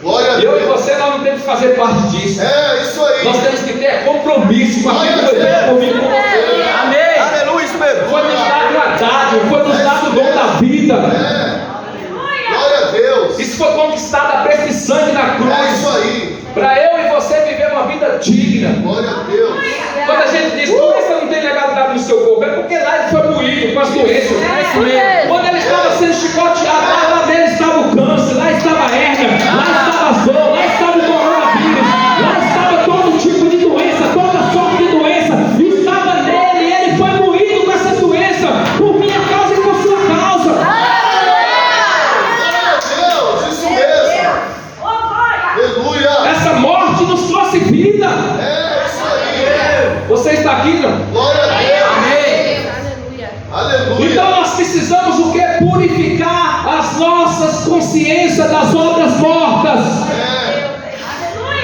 B: Glória a
D: E eu e
B: Deus.
D: você, nós não temos que fazer parte disso.
B: É isso aí.
D: Nós temos que ter compromisso com aquilo que Deus tem comigo com você.
C: Amém.
F: Aleluia, isso mesmo.
D: Foi nos dado a dádiva, foi nos dado o dom da vida.
B: Glória a Deus.
D: Isso foi conquistado a preço de sangue na
B: É isso
D: cruz.
B: aí.
D: Para eu e você viver uma vida digna.
B: Glória a Deus.
D: Quando a gente diz, por que você não tem legalidade no seu corpo? É porque lá ele foi moído com as doenças. Quando ele estava sendo chicoteado, lá dele estava o câncer, lá estava a hérnia, lá estava a dor, lá estava o coronavírus, lá estava todo tipo de doença, toda sorte de doença. Estava nele e ele foi moído com essa doença, por minha causa e por sua causa.
B: Glória a Deus. Isso mesmo. Aleluia.
D: Essa morte nos trouxe vida.
B: É isso aí.
D: Você está aqui, não?
B: Glória a Deus.
C: Amém.
E: Aleluia.
B: Aleluia.
D: Então nós precisamos o que? Purificar as nossas consciências das obras mortas.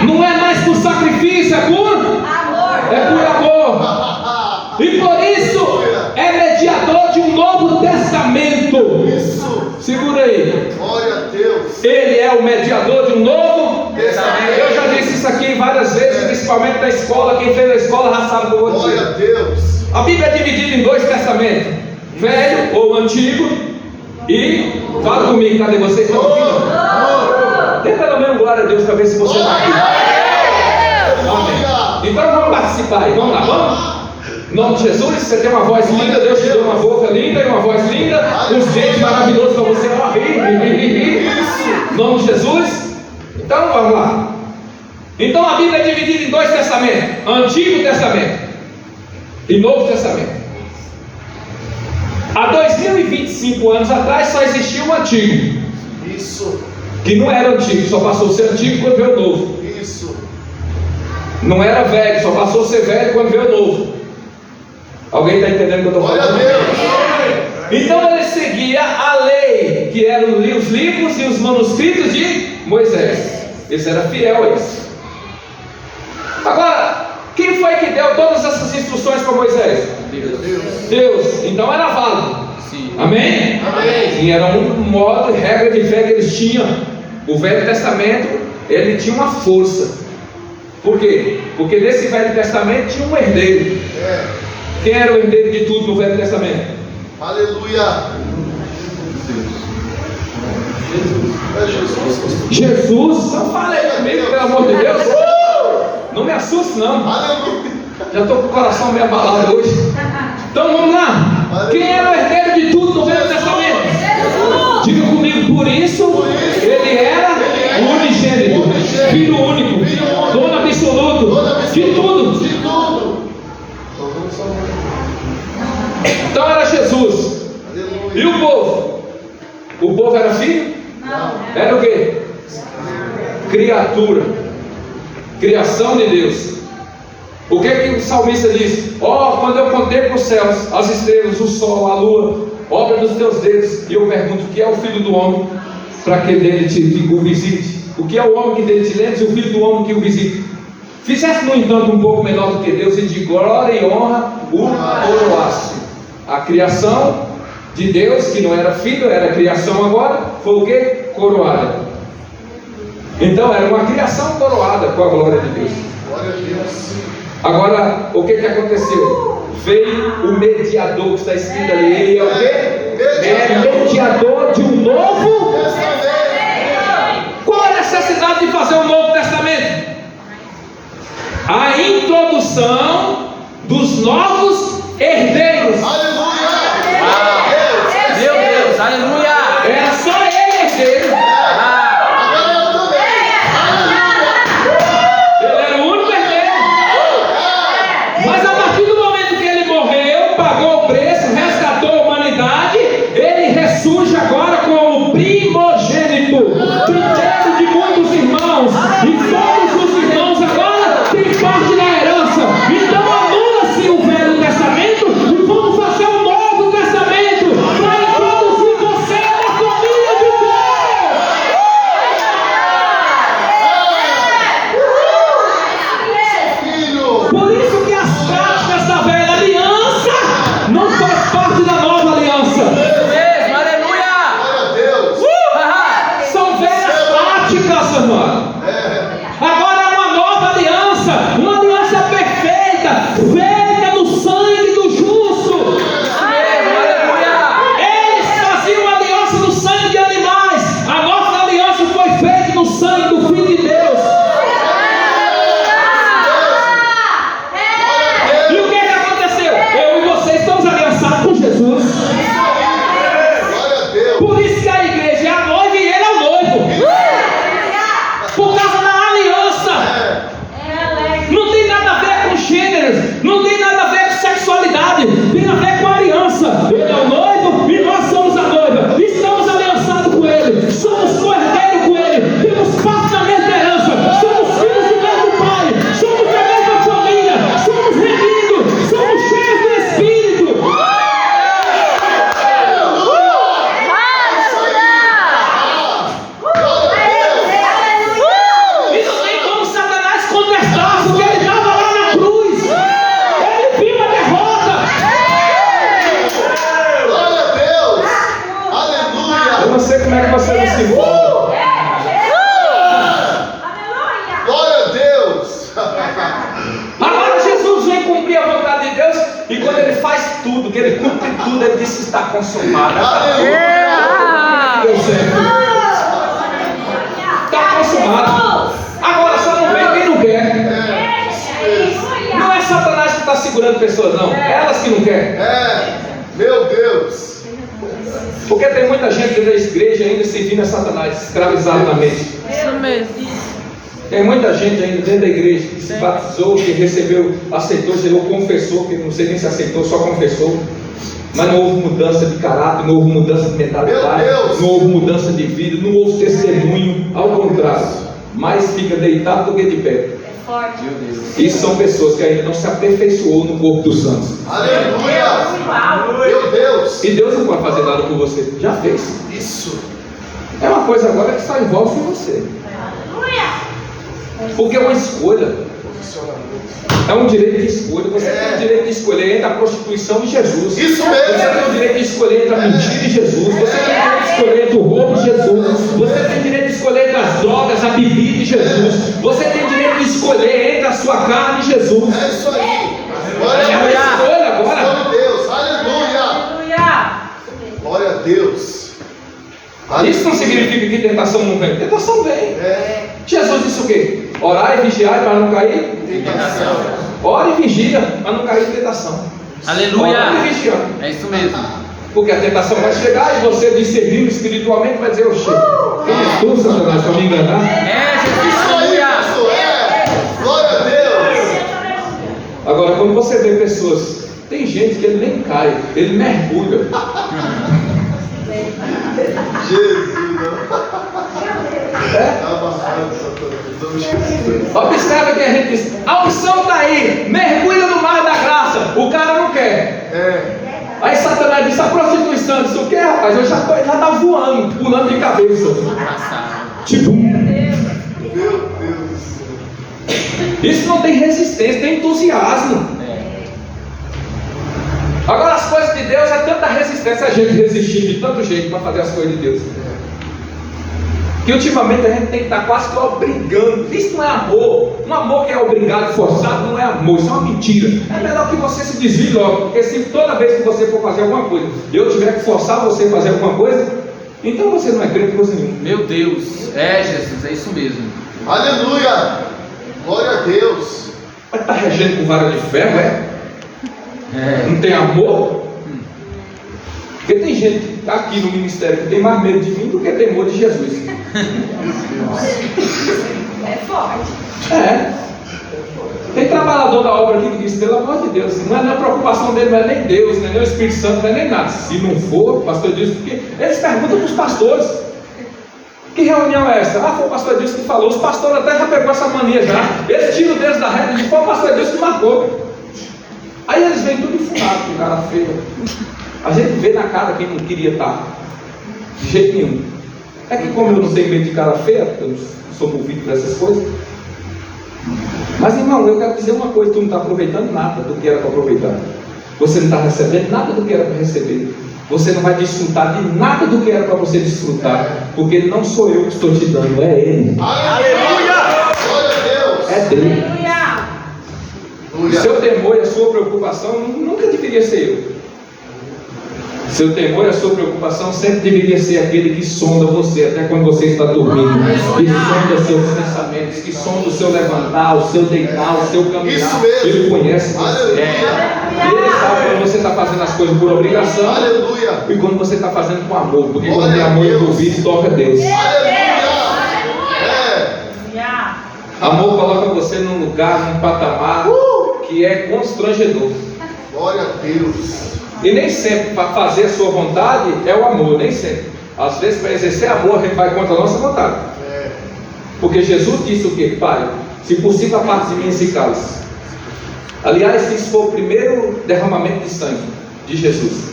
D: Não é mais por sacrifício, é por amor. E por isso é mediador de um novo testamento.
B: Isso.
D: Segura aí.
B: Glória a Deus.
D: Ele é o mediador de um novo testamento. Eu já disse isso aqui várias vezes, principalmente na escola. Quem fez a escola já sabe o que eu vou
B: Glória a
D: dizer.
B: Deus.
D: A Bíblia é dividida em dois testamentos: velho ou antigo. E fala comigo, cadê vocês? Estão ouvindo? Dê pelo menos glória a Deus para ver se você está aqui. Amém. Então vamos participar aí, vamos lá, vamos? Em nome de Jesus, você tem uma voz linda, Deus te deu uma boca linda e uma voz linda, uns dentes maravilhosos para você rir. Em nome de Jesus. Então vamos lá. Então a Bíblia é dividida em dois testamentos: Antigo Testamento e Novo Testamento. Há 2025 anos atrás só existia o Antigo,
B: Isso.
D: que não era antigo, só passou a ser antigo quando veio o Novo.
B: Isso.
D: Não era velho, só passou a ser velho quando veio o Novo. Alguém está entendendo o que eu estou
B: Glória a
D: falando?
B: Deus.
D: Então ele seguia a lei, que eram os livros e os manuscritos de Moisés. Esse era fiel a isso. Agora, quem foi que deu todas essas instruções para Moisés? Deus. Então era válido.
C: Sim.
D: Amém?
B: Amém.
D: E era um modo e regra de fé que eles tinham. O Velho Testamento, ele tinha uma força. Por quê? Porque nesse Velho Testamento tinha um herdeiro. Quem era o herdeiro de tudo no Velho Testamento?
B: Aleluia. É Jesus.
D: Jesus. Não fala aí comigo, pelo amor de Deus. Não me assuste não.
B: Aleluia.
D: Já estou com o coração meio abalado hoje. Então vamos lá. Quem era o herdeiro de tudo no Velho Testamento? Diga comigo, por isso ele era unigênito, filho único, dono absoluto de tudo.
B: De tudo.
D: Então era Jesus.
B: Aleluia.
D: E o povo? O povo era filho? Era o quê? Criatura. Criação de Deus. O que o salmista diz? Quando eu contemplo os céus, as estrelas, o sol, a lua, obra dos teus dedos, e eu pergunto: o que é o filho do homem para que dele o visite? O que é o homem que dele te lembra e o filho do homem que o visite? Fizesse, no entanto, um pouco melhor do que Deus, e de glória e honra o coroasse. A criação de Deus, que não era filho, era criação agora, foi o que? Coroada. Então era uma criação coroada com a glória de Deus.
B: Glória a Deus.
D: Agora, o que aconteceu? Veio o mediador que está escrito ali. Ele é o quê? É mediador de um novo. Qual a necessidade de fazer um novo testamento? A introdução dos novos herdeiros.
B: Aleluia.
C: Meu Deus, aleluia.
D: Era só ele herdeiro.
B: Agora eu também.
D: Ele era o único herdeiro. Mas a partir do momento que ele morreu, pagou o preço, resgatou a humanidade, ele ressurge agora como o primo se envolve.
B: Glória a Deus.
D: Agora Jesus vem cumprir a vontade de Deus, e quando ele faz tudo, que ele cumpre tudo, ele diz que está consumado. Deu certo. Está consumado. Agora só não vem quem não quer. Não é Satanás que está segurando pessoas, não. Elas que não querem.
B: Meu Deus.
D: Porque tem muita gente dentro da igreja ainda servindo a Satanás, escravizado na mente.
E: Isso mesmo.
D: Tem muita gente ainda dentro da igreja que se batizou, que recebeu, aceitou, ou confessou, que não sei nem se aceitou, só confessou. Mas não houve mudança de caráter, não houve mudança de mentalidade, não houve mudança de vida, não houve testemunho, ao contrário. Mais fica deitado do que de pé. Isso são pessoas que ainda não se aperfeiçoou no corpo dos santos.
B: Aleluia. Meu Deus.
D: E Deus não vai fazer nada por você. Já fez.
B: Isso.
D: É uma coisa agora que só envolve você. Porque é uma escolha. É um direito de escolha. Você tem o direito de escolher entre a prostituição e Jesus.
B: Isso mesmo.
D: Você tem o direito de escolher entre a mentira e Jesus. Você tem o direito de escolher entre o roubo e Jesus. Você tem o direito de escolher entre as drogas, a bebida e Jesus. Você tem o direito de escolher entre a sua carne e Jesus.
B: É isso aí.
D: É uma escolha agora.
B: Glória a Deus. Aleluia. Glória a Deus.
D: Isso não significa que tentação não vem. Tentação vem. Jesus disse o quê? Orar e vigiar para não cair em tentação. Ora e vigia para não cair em tentação.
C: Aleluia.
D: Ora e vigia.
C: É isso mesmo.
D: Porque a tentação vai chegar e você, discernindo espiritualmente, vai dizer: oxe, quem é tu, Satanás, para me enganar?
B: Isso aí, pastor. Glória a Deus.
D: Agora, quando você vê pessoas, tem gente que ele nem cai, ele mergulha.
B: Jesus.
D: Observa que a gente diz: a unção está aí, mergulha no mar da graça. O cara não quer. Aí Satanás diz: a prostituição, diz o que, rapaz? Eu já tá voando, pulando de cabeça. Tipo,
B: Meu Deus do céu.
D: isso não tem resistência, tem entusiasmo. Agora, as coisas de Deus é tanta resistência, a gente resistindo de tanto jeito para fazer as coisas de Deus, que ultimamente a gente tem que estar quase que obrigando. Isso não é amor. Um amor que é obrigado, forçado, não é amor. Isso é uma mentira. É melhor que você se desvie logo, porque se toda vez que você for fazer alguma coisa, eu tiver que forçar você a fazer alguma coisa, então você não é crente coisa nenhuma.
C: Meu Deus. Jesus, é isso mesmo.
B: Aleluia. Glória a Deus.
D: Mas está regendo com vara de ferro, Não tem amor? Porque tem gente aqui no ministério que tem mais medo de mim do que temor de Jesus.
E: É forte.
D: Tem trabalhador da obra aqui que diz: pelo amor de Deus, não é a preocupação dele, não é nem Deus, não é nem o Espírito Santo, não é nem nada. Se não for, o pastor diz, porque eles perguntam para os pastores: que reunião é essa? Foi o pastor Deus que falou. Os pastores até já pegou essa mania já. Eles tiram Deus da reta e dizem: foi o pastor Deus que marcou. Aí eles vêm tudo enfurado, com cara feio. A gente vê na cara quem não queria estar. De jeito nenhum. É que como eu não tenho medo de cara feia, eu não sou movido por essas coisas. Mas irmão, eu quero dizer uma coisa: tu não está aproveitando nada do que era para aproveitar. Você não está recebendo nada do que era para receber. Você não vai desfrutar de nada do que era para você desfrutar. Porque não sou eu que estou te dando, é Ele.
B: Aleluia. Glória a Deus.
D: É dele. O seu temor e a sua preocupação nunca deveria ser eu. Seu temor e a sua preocupação sempre deveria ser aquele que sonda você até quando você está dormindo, que sonda seus pensamentos, que sonda o seu levantar, o seu deitar, o seu caminhar.
B: Isso mesmo.
D: Ele conhece você.
B: Aleluia.
D: Ele sabe quando você está fazendo as coisas por obrigação.
B: Aleluia.
D: E quando você está fazendo com amor, porque quando
B: Glória
D: tem
B: a
D: amor
B: Deus.
D: envolvido, toca Deus. Amor coloca você num lugar, num patamar que é constrangedor.
B: Glória a Deus.
D: E nem sempre para fazer a sua vontade é o amor, nem sempre. Às vezes para exercer amor a gente vai contra a nossa vontade. Porque Jesus disse o quê? Pai, se possível aparte de mim esse cálice. Aliás, isso foi o primeiro derramamento de sangue de Jesus.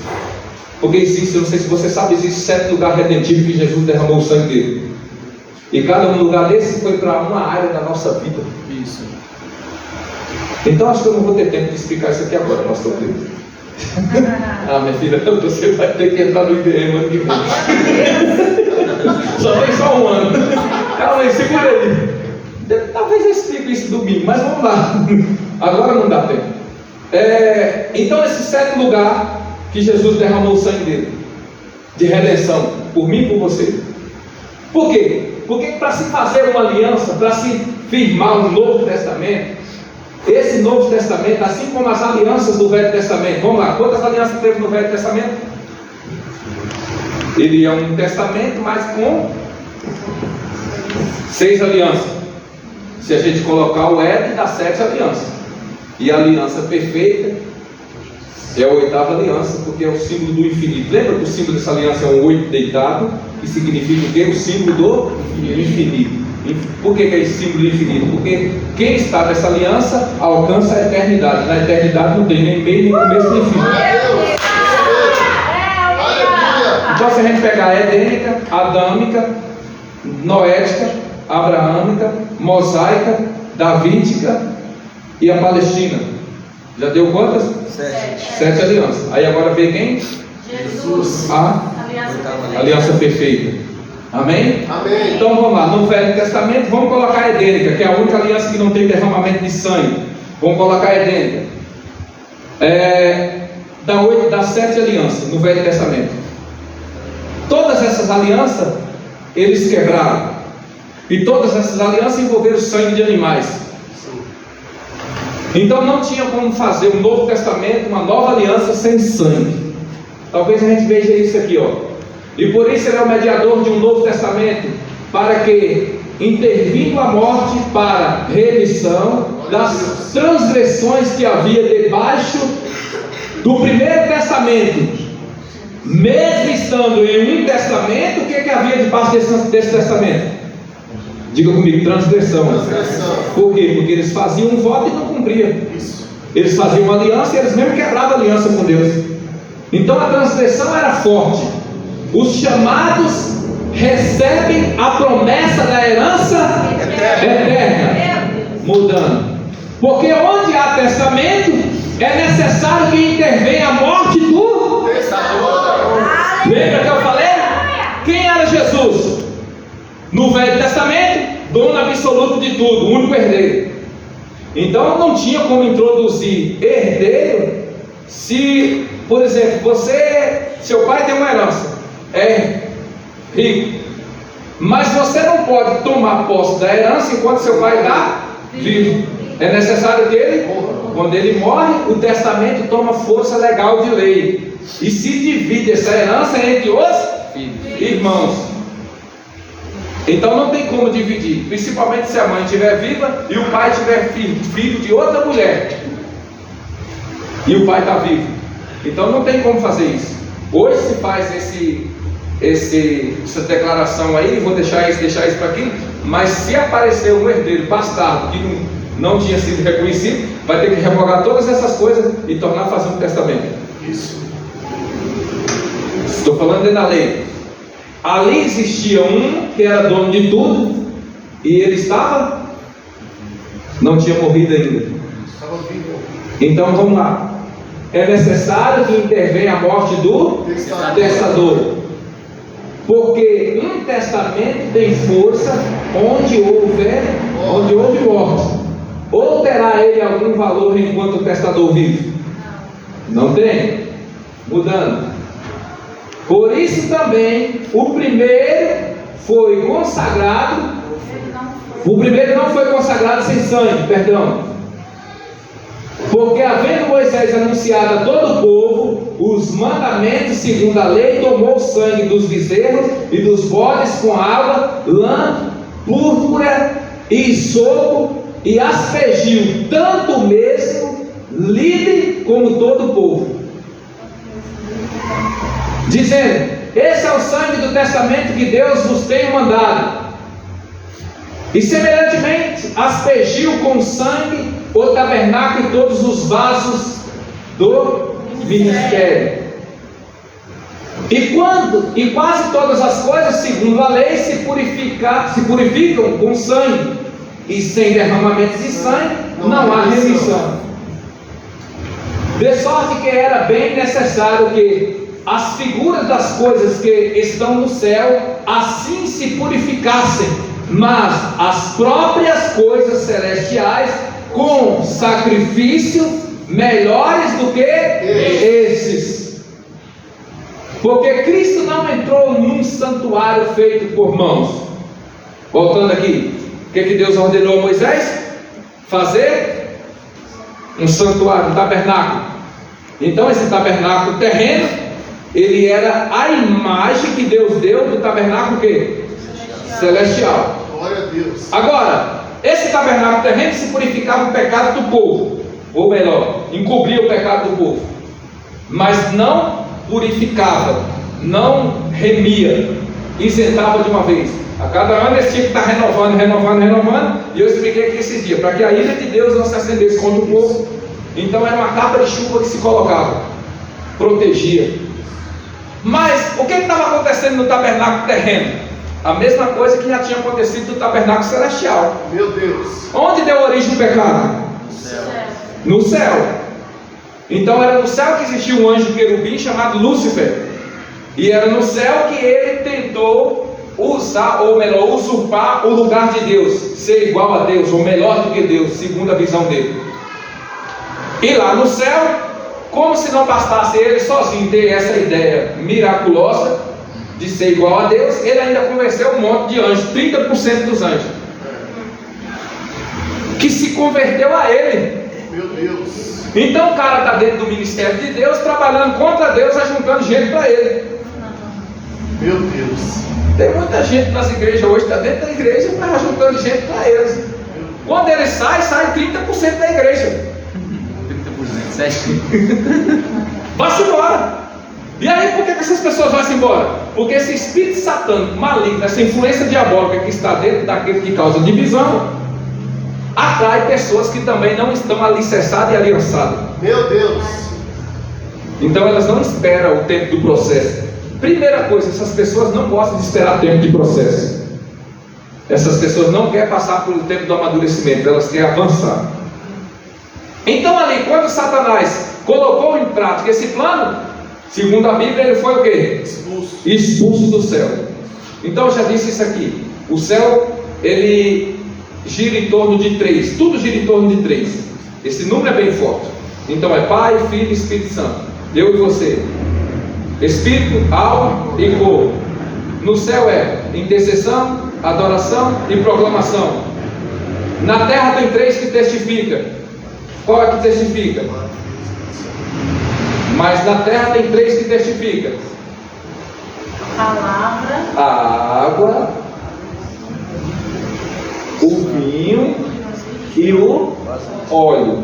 D: Porque existe, eu não sei se você sabe, existe 7 lugares redentivos que Jesus derramou o sangue dele. E cada um lugar desse foi para uma área da nossa vida.
C: Isso.
D: Então acho que eu não vou ter tempo de explicar isso aqui agora, pastor Pedro. Minha filha, você vai ter que entrar no IBM ano que vem. Só tem só um ano. Calma aí, segura aí. Talvez eu explique isso domingo, mas vamos lá. Agora não dá tempo. Então, esse sétimo lugar que Jesus derramou o sangue dele, de redenção, por mim e por você. Por quê? Porque para se fazer uma aliança, para se firmar um novo testamento, esse novo testamento, assim como as alianças do Velho Testamento, vamos lá, quantas alianças teve no Velho Testamento? Ele é um testamento, mas com 6 alianças. Se a gente colocar o Éden, dá 7 alianças. E a aliança perfeita é a 8ª aliança, porque é o símbolo do infinito. Lembra que o símbolo dessa aliança é um 8 deitado, que significa o quê? O símbolo do infinito. Por que é esse símbolo do infinito? Porque quem está nessa aliança alcança a eternidade. Na eternidade não tem nem meio, nem começo, nem fim. Então, se a gente pegar a edênica, adâmica, noética, abraâmica, mosaica, davídica e a palestina, já deu quantas? 7 alianças. Aí agora vem quem?
E: Jesus.
D: A aliança perfeita. Amém?
B: Amém.
D: Então vamos lá, no Velho Testamento vamos colocar a edênica, que é a única aliança que não tem derramamento de sangue. Vamos colocar a edênica. Das 7 alianças no Velho Testamento. Todas essas alianças eles quebraram. E todas essas alianças envolveram sangue de animais. Então não tinha como fazer um novo testamento, uma nova aliança sem sangue. Talvez a gente veja isso aqui, ó. E por isso ele é o mediador de um novo testamento, para que, intervindo a morte para remissão das transgressões que havia debaixo do primeiro testamento, mesmo estando em um testamento, o que havia debaixo desse testamento? Diga comigo, transgressão. Por quê? Porque eles faziam um voto e não cumpriam. Eles faziam uma aliança e eles mesmo quebravam a aliança com Deus. Então a transgressão era forte. Os chamados recebem a promessa da herança eterna. Mudando. Porque onde há testamento, é necessário que intervenha a morte do testador. Lembra que eu falei? Quem era Jesus? No Velho Testamento, dono absoluto de tudo, o único herdeiro. Então não tinha como introduzir herdeiro se, por exemplo, seu pai tem uma herança, é rico, mas você não pode tomar posse da herança enquanto seu pai está vivo. É necessário que ele, quando ele morre, o testamento toma força legal de lei e se divide essa herança entre os irmãos. Então não tem como dividir, principalmente se a mãe estiver viva e o pai tiver filho de outra mulher e o pai está vivo. Então não tem como fazer isso. Hoje se faz essa declaração aí, vou deixar isso para aqui, mas se aparecer um herdeiro bastardo que não tinha sido reconhecido, vai ter que revogar todas essas coisas e tornar a fazer um testamento.
B: Isso.
D: Estou falando dentro da lei. Ali existia um que era dono de tudo e ele não tinha morrido ainda. Então vamos lá. É necessário que intervenha a morte do testador. Porque um testamento tem força onde houve morte. Ou terá ele algum valor enquanto o testador vive? Não tem. Mudando. Por isso também o primeiro foi consagrado. O primeiro não foi consagrado sem sangue, perdão. Porque havendo Moisés anunciado a todo o povo os mandamentos segundo a lei, tomou o sangue dos bezerros e dos bodes com água, lã, púrpura e sopo e aspergiu tanto mesmo livre como todo o povo, dizendo: esse é o sangue do testamento que Deus vos tem mandado. E semelhantemente aspergiu com sangue o tabernáculo e todos os vasos do ministério. E quase todas as coisas, segundo a lei, se purificam com sangue, e sem derramamento de sangue não há remissão. De sorte que era bem necessário que, as figuras das coisas que estão no céu assim se purificassem, mas as próprias coisas celestiais com sacrifícios melhores do que esses. Porque Cristo não entrou num santuário feito por mãos. Voltando aqui, o que Deus ordenou a Moisés? Fazer um santuário, um tabernáculo. Então esse tabernáculo terreno, ele era a imagem que Deus deu do tabernáculo que? Celestial.
B: Glória a Deus.
D: Agora, esse tabernáculo terreno se purificava o pecado do povo, ou melhor, encobria o pecado do povo, mas não purificava, não remia, isentava de uma vez. A cada ano eles tinham que estar renovando, e eu expliquei aqui esses dias, para que a ira de Deus não se acendesse contra o povo. Então era uma capa de chuva que se colocava, protegia. Mas o que estava acontecendo no tabernáculo terreno? A mesma coisa que já tinha acontecido no tabernáculo celestial.
B: Meu Deus.
D: Onde deu origem o pecado? No céu. Então era no céu que existia um anjo querubim chamado Lúcifer. E era no céu que ele tentou usar, ou melhor, usurpar o lugar de Deus, ser igual a Deus, ou melhor do que Deus, segundo a visão dele. E lá no céu, como se não bastasse ele sozinho ter essa ideia miraculosa de ser igual a Deus, ele ainda convenceu um monte de anjos, 30% dos anjos, que se converteu a ele.
B: Meu Deus.
D: Então o cara está dentro do ministério de Deus, trabalhando contra Deus, ajuntando gente para ele.
B: Meu Deus.
D: Tem muita gente nas igrejas hoje, está dentro da igreja, mas ajuntando gente para eles. Quando ele sai 30% da igreja.
C: 30%, certinho.
D: Vai-se embora. E aí por que essas pessoas vão-se embora? Porque esse espírito satânico maligno, essa influência diabólica que está dentro daquele que causa divisão, atrai pessoas que também não estão alicerçadas e aliançadas.
B: Meu Deus.
D: Então elas não esperam o tempo do processo. Primeira coisa, essas pessoas não gostam de esperar tempo de processo. Essas pessoas não querem passar pelo tempo do amadurecimento, elas querem avançar. Então ali, quando Satanás colocou em prática esse plano, segundo a Bíblia, ele foi o quê? Expulso do céu. Então eu já disse isso aqui. O céu, ele gira em torno de 3. Tudo gira em torno de 3. Esse número é bem forte. Então é Pai, Filho e Espírito Santo. Eu e você. Espírito, alma e corpo. No céu é intercessão, adoração e proclamação. Na terra tem 3 que testificam. Qual é que testifica? Mas na terra tem 3 que testificam:
E: A palavra,
D: a água, o vinho e o óleo.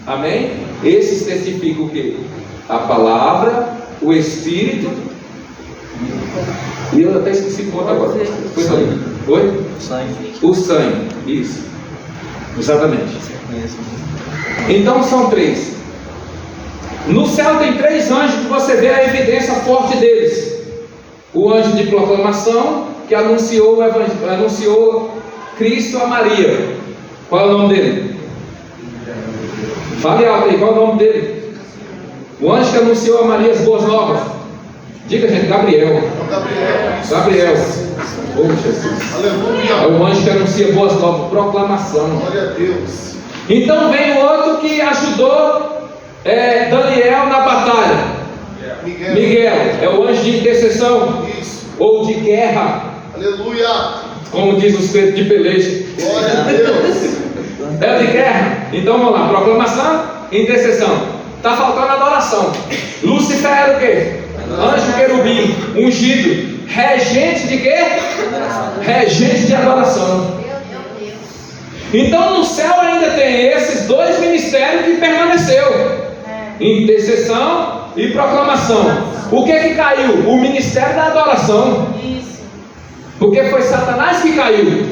D: Amém? Esses testificam o quê? A palavra, o Espírito. E eu até esqueci o ponto agora. Foi ali. Oi? O sangue. Isso. Exatamente. Então são 3. No céu tem 3 anjos que você vê a evidência forte deles. O anjo de proclamação, que anunciou Cristo a Maria. Qual é o nome dele? Fale alto aí, qual é o nome dele? O anjo que anunciou a Maria as boas novas. Diga, gente, Gabriel. Gabriel. Oh, Jesus.
B: Aleluia.
D: É o anjo que anuncia boas novas, proclamação.
B: Glória a Deus.
D: Então vem o outro que ajudou Daniel na batalha. Miguel é o anjo de intercessão.
B: Isso.
D: Ou de guerra,
B: Aleluia.
D: como diz os Pedro de peleja.
B: Glória a Deus.
D: É de guerra. Então vamos lá, proclamação e intercessão. Está faltando adoração. Lúcifer era o quê? Anjo querubim, ungido, regente de quê? Regente de adoração. Então no céu ainda tem esses 2 ministérios que permaneceu: intercessão e proclamação. O que caiu? O ministério da adoração.
E: isso.
D: Porque foi Satanás que caiu,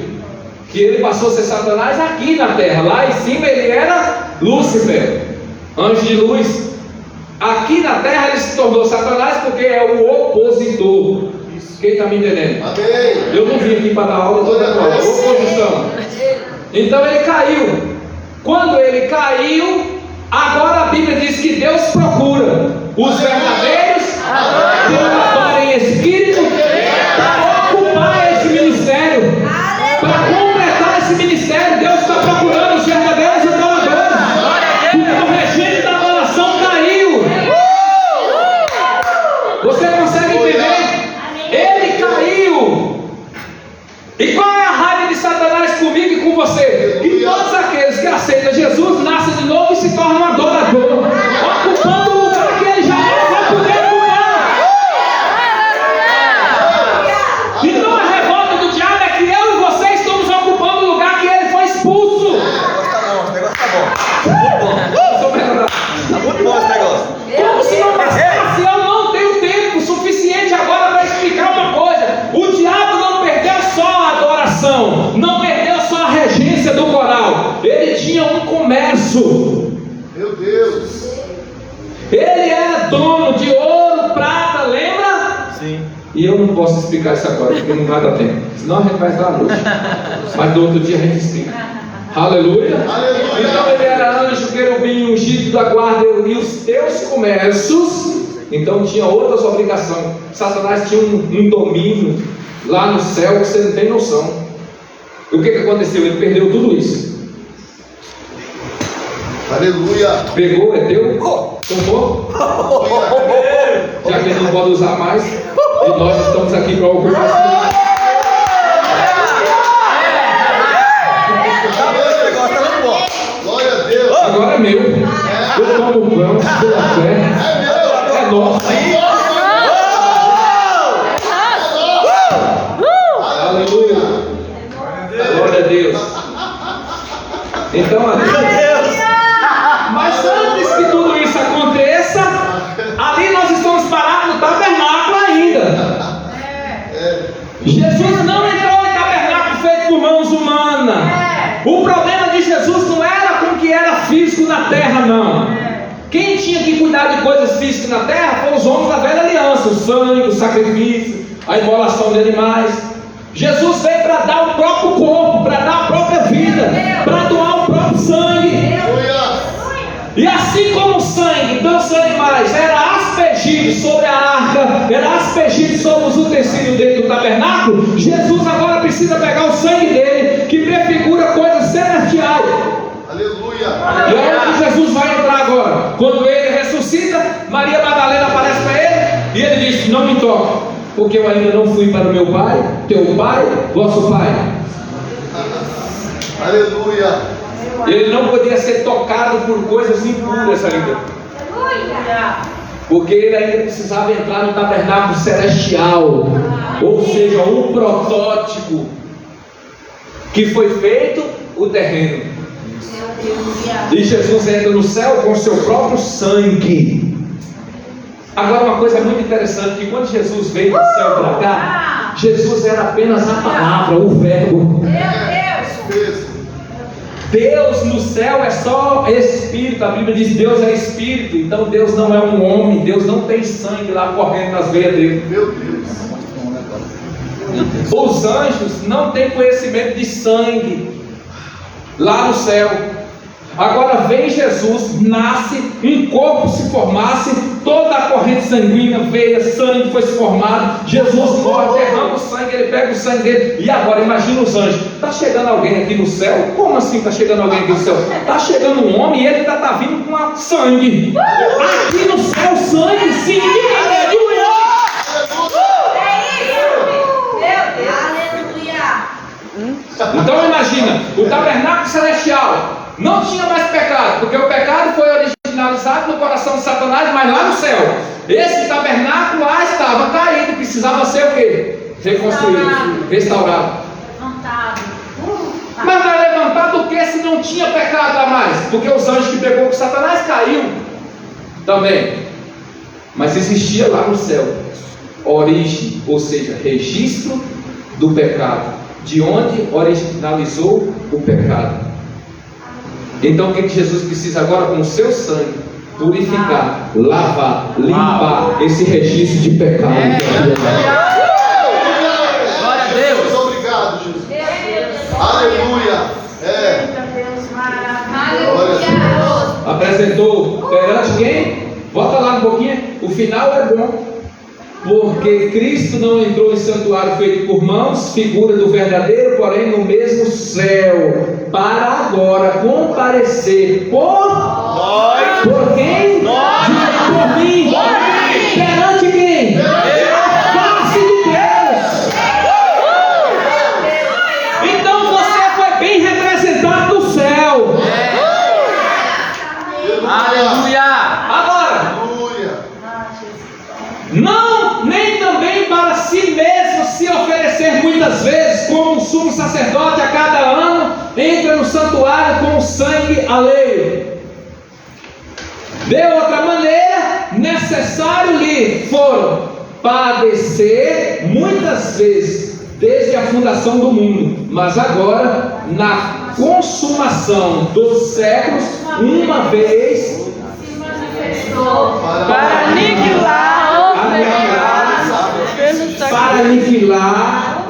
D: que ele passou a ser Satanás aqui na terra. Lá em cima ele era Lúcifer, anjo de luz. Aqui na terra ele se tornou Satanás porque é o opositor. Quem está me entendendo?
B: Amém.
D: Eu não vim aqui para dar aula toda hora. Oposição. Então ele caiu. Quando ele caiu, agora a Bíblia diz que Deus procura os verdadeiros Deus adora em espírito para ocupar esse ministério, para completar esse ministério. Deus está procurando os verdadeiros adoradores, porque o regime da adoração caiu. Você consegue entender? Ele caiu. E qual é a raiva de Satanás comigo e com você? Que todos aqueles que aceitam Jesus nascem de novo e se tornam um adorador, ocupando o lugar que ele jamais vai poder ocupar. Então a revolta do diabo é que eu e você estamos ocupando o lugar que ele foi expulso.
F: O negócio tá muito bom esse negócio.
D: Como se não bastasse, eu não tenho tempo suficiente agora para explicar uma coisa. O diabo não perdeu só a adoração, não perdeu só a regência do coral. Ele tinha um comércio.
B: Meu Deus.
D: Ele era dono de ouro, prata, lembra?
F: Sim.
D: E eu não posso explicar isso agora, porque não vai dar tempo. Senão a gente vai entrar à noite. Mas no outro dia a gente explica. Aleluia.
B: Aleluia.
D: Então ele era anjo, querubim, ungido da guarda e os teus comércios. Então tinha outras obrigações. Satanás tinha um domínio lá no céu que você não tem noção. O que aconteceu? Ele perdeu tudo isso.
B: Aleluia.
D: Pegou, é teu, tomou. Já que ele não pode usar mais, e nós estamos aqui para ocupar esse lugar.
F: Esse negócio tá muito bom.
B: Glória a Deus.
D: Agora é meu. Eu tomo o pão pela fé. É nosso. Aleluia. Glória a Deus. Então, mas antes que tudo isso aconteça, ali nós estamos parados no tabernáculo ainda. Jesus não entrou em tabernáculo feito por mãos humanas. O problema de Jesus não era com o que era físico na terra, não. Quem tinha que cuidar de coisas físicas na terra foram os homens da velha aliança: o sangue, o sacrifício, a imolação de animais. Jesus veio para dar o próprio corpo, para dar a própria vida, para doar o próprio sangue. E assim como o sangue dos animais era aspergido sobre a arca, era aspergido sobre os utensílios dentro do tabernáculo, Jesus agora precisa pegar o sangue dele, que prefigura coisas celestiais.
B: Aleluia.
D: E é onde Jesus vai entrar agora. Quando ele ressuscita, Maria Madalena aparece para ele e ele diz: não me toque, porque eu ainda não fui para o meu pai, teu pai, vosso pai.
B: Aleluia.
D: Ele não podia ser tocado por coisas impuras ainda, porque ele ainda precisava entrar no tabernáculo celestial, ou seja, um protótipo que foi feito o terreno. E Jesus entra no céu com o seu próprio sangue. Agora, uma coisa muito interessante, que quando Jesus veio do céu para cá, Jesus era apenas a palavra, o verbo. Deus no céu é só Espírito. A Bíblia diz: Deus é Espírito. Então Deus não é um homem. Deus não tem sangue lá correndo nas veias dele.
B: Meu Deus.
D: Os anjos não têm conhecimento de sangue lá no céu. Agora vem Jesus, nasce, um corpo se formasse, toda a corrente sanguínea, veia, sangue foi se formado. Jesus morre, derrama o sangue, ele pega o sangue dele. E agora imagina os anjos: está chegando alguém aqui no céu? Como assim está chegando alguém aqui no céu? Está chegando um homem e ele está vindo com sangue. Aqui no céu, sangue, sim. Então imagina, o tabernáculo celestial não tinha mais pecado, porque o pecado foi originalizado no coração de Satanás, mas lá no céu, esse tabernáculo lá estava caído, precisava ser o quê? Reconstruído, restaurado. Mas não é levantado o que se não tinha pecado lá mais? Porque os anjos que pegou com Satanás caiu também. Mas existia lá no céu origem, ou seja, registro do pecado, de onde originalizou o pecado. Então o que Jesus precisa agora? Com o seu sangue purificar, lavar, limpar esse registro de pecado.
C: Glória a Deus.
B: Obrigado, Jesus. Aleluia.
D: Apresentou perante quem? Volta lá um pouquinho. O final é bom. Porque Cristo não entrou em santuário feito por mãos, figura do verdadeiro, porém no mesmo céu, para agora comparecer por quem? Por mim. Perante quem? Face de Deus. Então você foi bem representado no céu.
C: Aleluia.
D: Agora,
B: Aleluia.
D: não, nem também para si mesmo se oferecer muitas vezes, como um sumo sacerdote a cada ano entra no santuário com sangue alheio. De outra maneira, necessário lhe foram padecer muitas vezes, desde a fundação do mundo, mas agora, na consumação dos séculos, uma vez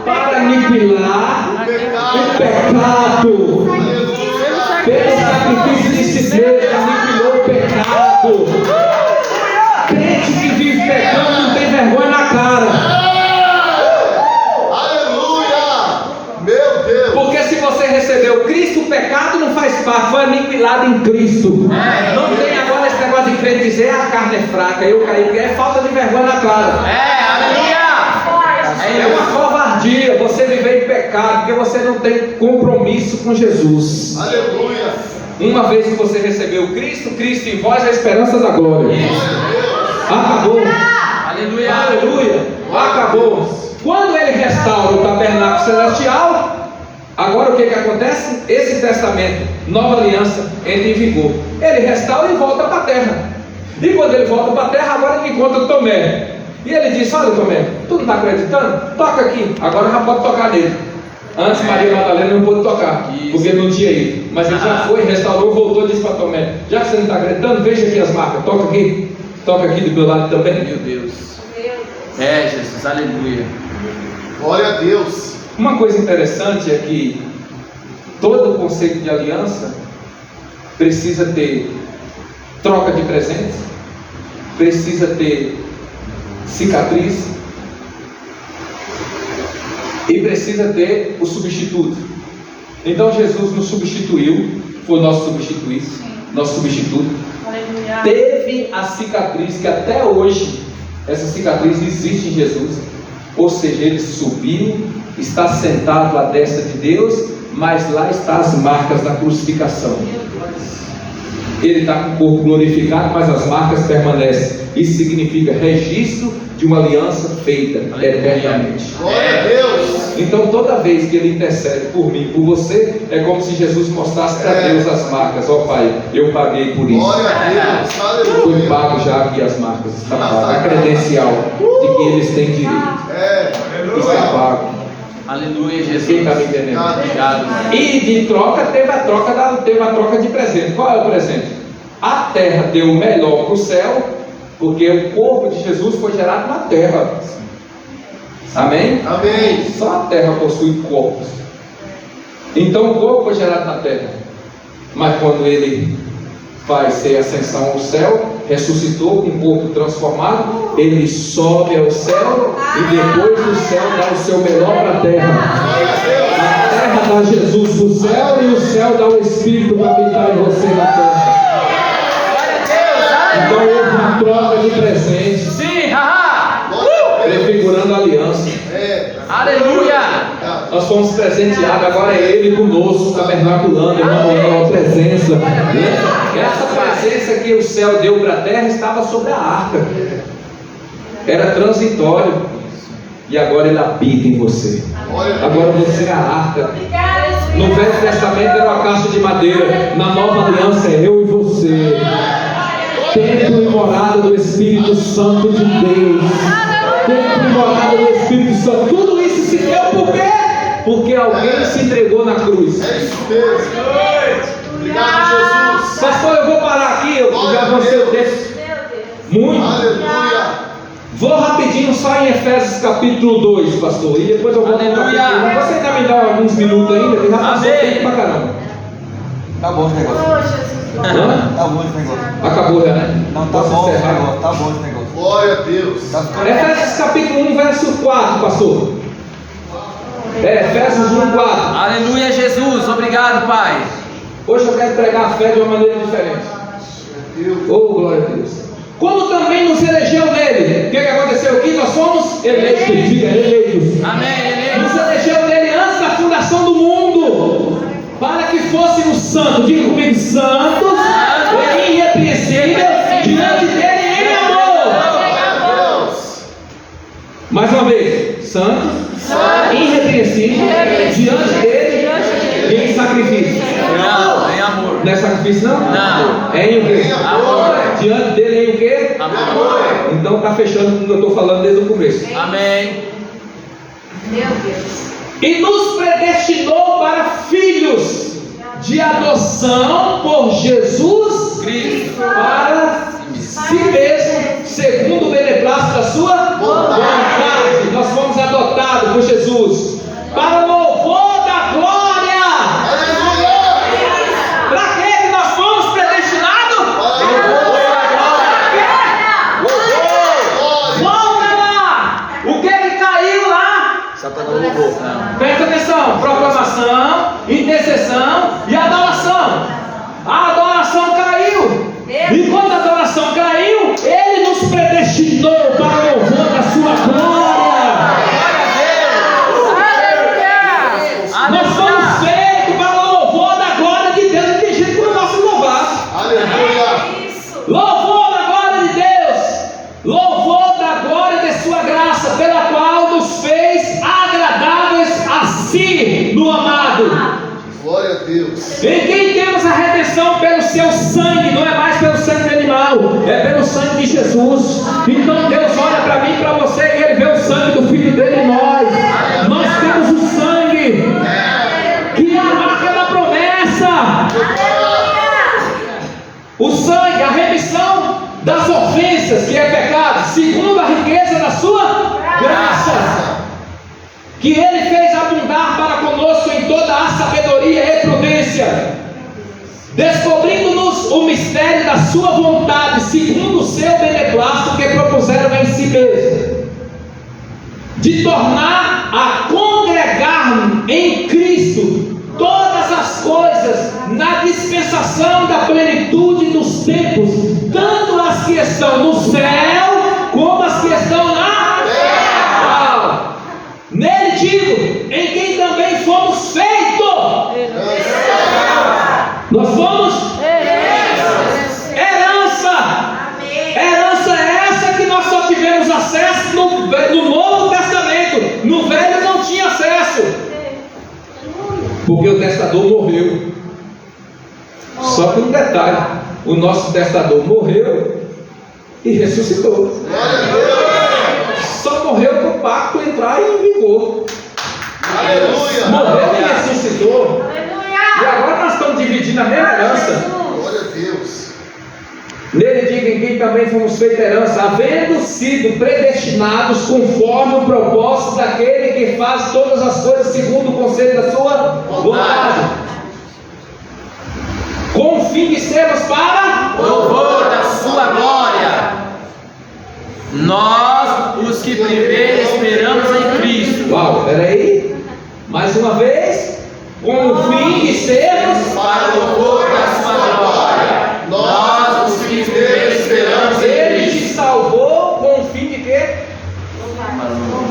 E: Para aniquilar o
D: pecado. Pelo sacrifício de si mesmo, aniquilou o pecado. Crente que vive pecando não tem vergonha na cara.
B: Aleluia. Meu Deus.
D: Porque se você recebeu Cristo, o pecado não faz parte, foi aniquilado em Cristo. Não tem agora esse negócio de crente dizer a carne é fraca, eu caí, porque é falta de vergonha na cara.
C: Aleluia.
D: É uma covardia você viver em pecado, porque você não tem compromisso com Jesus.
B: Aleluia.
D: Uma vez que você recebeu Cristo, Cristo em vós é a esperança da glória. Acabou.
C: Aleluia.
D: Aleluia. Acabou. Quando ele restaura o tabernáculo celestial, agora o que acontece? Esse testamento, nova aliança, entra em vigor. Ele restaura e volta para a terra. E quando ele volta para a terra, agora ele encontra Tomé. E ele diz: olha, Tomé, tu não está acreditando? Toca aqui. Agora já pode tocar nele. Antes Maria Madalena não pôde tocar, porque não tinha ido. Mas ele já foi, restaurou, voltou e disse para Tomé: já que você não está acreditando, veja aqui as marcas. Toca aqui. Toca aqui do meu lado também.
C: Meu Deus. É, Jesus. Aleluia.
B: Glória a Deus.
D: Uma coisa interessante é que todo o conceito de aliança precisa ter troca de presentes, precisa ter cicatriz e precisa ter o substituto. Então Jesus nos substituiu, foi o nosso substituto.
E: Aleluia.
D: Teve a cicatriz que até hoje essa cicatriz existe em Jesus. Ou seja, ele subiu, está sentado à destra de Deus, mas lá estão as marcas da crucificação. Ele está com o corpo glorificado, mas as marcas permanecem. Isso significa registro de uma aliança feita eternamente.
B: Glória a Deus.
D: Então toda vez que ele intercede por mim, por você, é como se Jesus mostrasse para Deus as marcas. Ó Pai, eu paguei por isso.
B: Glória a Deus.
D: Foi
B: Aleluia.
D: pago já aqui as marcas. Está pago. A credencial de que eles têm direito.
B: É.
D: Está
B: Aleluia.
D: pago.
C: Aleluia, Jesus.
D: Quem está me entendendo?
C: Obrigado.
D: E de troca teve a troca de presente. Qual é o presente? A terra deu o melhor para o céu, porque o corpo de Jesus foi gerado na terra. Amém?
B: Amém.
D: Só a terra possui corpos. Então o corpo foi gerado na terra. Mas quando ele vai ser ascensão ao céu, ressuscitou com um corpo transformado, ele sobe ao céu e depois do céu dá o seu melhor para a terra. A terra dá Jesus para o céu e o céu dá o Espírito para habitar em você na terra. Então houve uma troca de presentes,
C: Sim, haha.
D: prefigurando a aliança.
B: É.
C: Aleluia.
D: Nós fomos presenteados, agora é Ele conosco, tabernaculando, Emmanuel, a presença. Essa presença que o céu deu para a terra estava sobre a arca, era transitório, e agora Ele habita em você. Agora você é a arca. No Velho Testamento era uma caixa de madeira, na Nova Aliança é eu e você. Templo e morada do Espírito Santo de Deus. Templo e morada do Espírito Santo. Tudo isso se deu por quê? Porque alguém se entregou na cruz.
B: É isso mesmo. Obrigado, Jesus.
D: Pastor, eu vou parar aqui, eu já vou ser o texto. Muito.
B: Aleluia.
D: Vou rapidinho só em Efésios capítulo 2, pastor. E depois eu vou no
C: Aleluia.
D: capítulo 1. Você ainda me dá alguns minutos ainda? Que já passou
C: Amém.
D: tempo pra caramba.
F: Tá bom esse negócio.
D: Hã?
F: Tá bom esse negócio.
D: Acabou já, né?
F: Não, tá
D: Posso
F: bom esse
D: encerrar?
F: negócio. Tá bom esse negócio.
B: Glória a Deus.
D: Efésios capítulo 1, verso 4, pastor. Efésios 1, 4.
C: Aleluia, Jesus. Obrigado, Pai.
D: Hoje eu quero pregar a fé de uma maneira diferente. Oh, glória a Deus. Como também nos elegeu nele. O que aconteceu aqui? Nós fomos eleitos. Diga, eleitos.
C: Amém.
D: Nos elegeu nele antes da fundação do mundo, para que fôssemos santos. Diga comigo, santos e irrepreensíveis diante dele em amor. Mais uma vez, santos, irrepreensíveis diante dele em sacrifício.
C: Não, em amor.
D: Não é sacrifício não?
C: Não.
D: É em o quê?
C: Amor.
D: Diante dele em o quê?
C: Amor.
D: Então está fechando com o que eu estou falando desde o começo.
C: Amém.
E: Meu Deus.
D: E nos predestinou para filhos de adoção por Jesus
C: Cristo.
D: para si mesmo, segundo o beneplácito da sua vontade. Nós fomos adotados por Jesus para o louvor da glória. Para que nós fomos predestinados? Volta lá! O que caiu lá?
F: Satanás roubou.
D: Presta atenção: proclamação, intercessão e adoração. A adoração caiu. E quando a adoração caiu, ele nos predestinou para o louvor da sua glória. Nós somos feitos para o louvor da glória de Deus. E tem gente que não gosta de louvar.
B: Aleluia.
D: Louvor da glória de Deus, louvor da glória de sua graça, pela qual nos fez agradáveis a si no amado,
B: Glória a Deus.
D: em quem temos a redenção pelo seu sangue. Não é mais pelo sangue do animal, é pelo sangue de Jesus. Então Deus olha para mim e para você e ele vê o sangue do Filho dele em nós. Nós temos o sangue, que é a marca da promessa. O sangue, a remissão das ofensas, que é pecado, segundo a riqueza da sua graça, que ele fez abundar para conosco em toda a sabedoria e prudência, descobrindo-nos o mistério da sua vontade, segundo o seu beneplácito que propuseram em si mesmo, de tornar a congregar em Cristo todas as coisas na dispensação da plenitude dos tempos, tanto as que estão no céu como as que estão na terra. Nele digo, em quem também fomos feitos. Nós fomos herança. Herança essa que nós só tivemos acesso no Novo Testamento. No Velho não tinha acesso, porque o testador morreu. Só que um detalhe: o nosso testador morreu e ressuscitou. Só morreu para o pacto entrar em vigor.
B: Aleluia.
D: Morreu e ressuscitou. E agora nós estamos dividindo a mesma herança.
B: Glória a Deus.
D: Nele diga, em quem também fomos feitos herança, havendo sido predestinados conforme o propósito daquele que faz todas as coisas segundo o conselho da sua vontade, com o fim de sermos para
C: Louvor da sua glória. Nós, os que primeiro esperamos em Cristo.
D: Uau, peraí, mais uma vez, com o fim de sermos
C: Para o louvor da sua glória. Nós, os que primeiro esperamos em
D: Ele te
C: Cristo.
D: salvou com o fim de quê?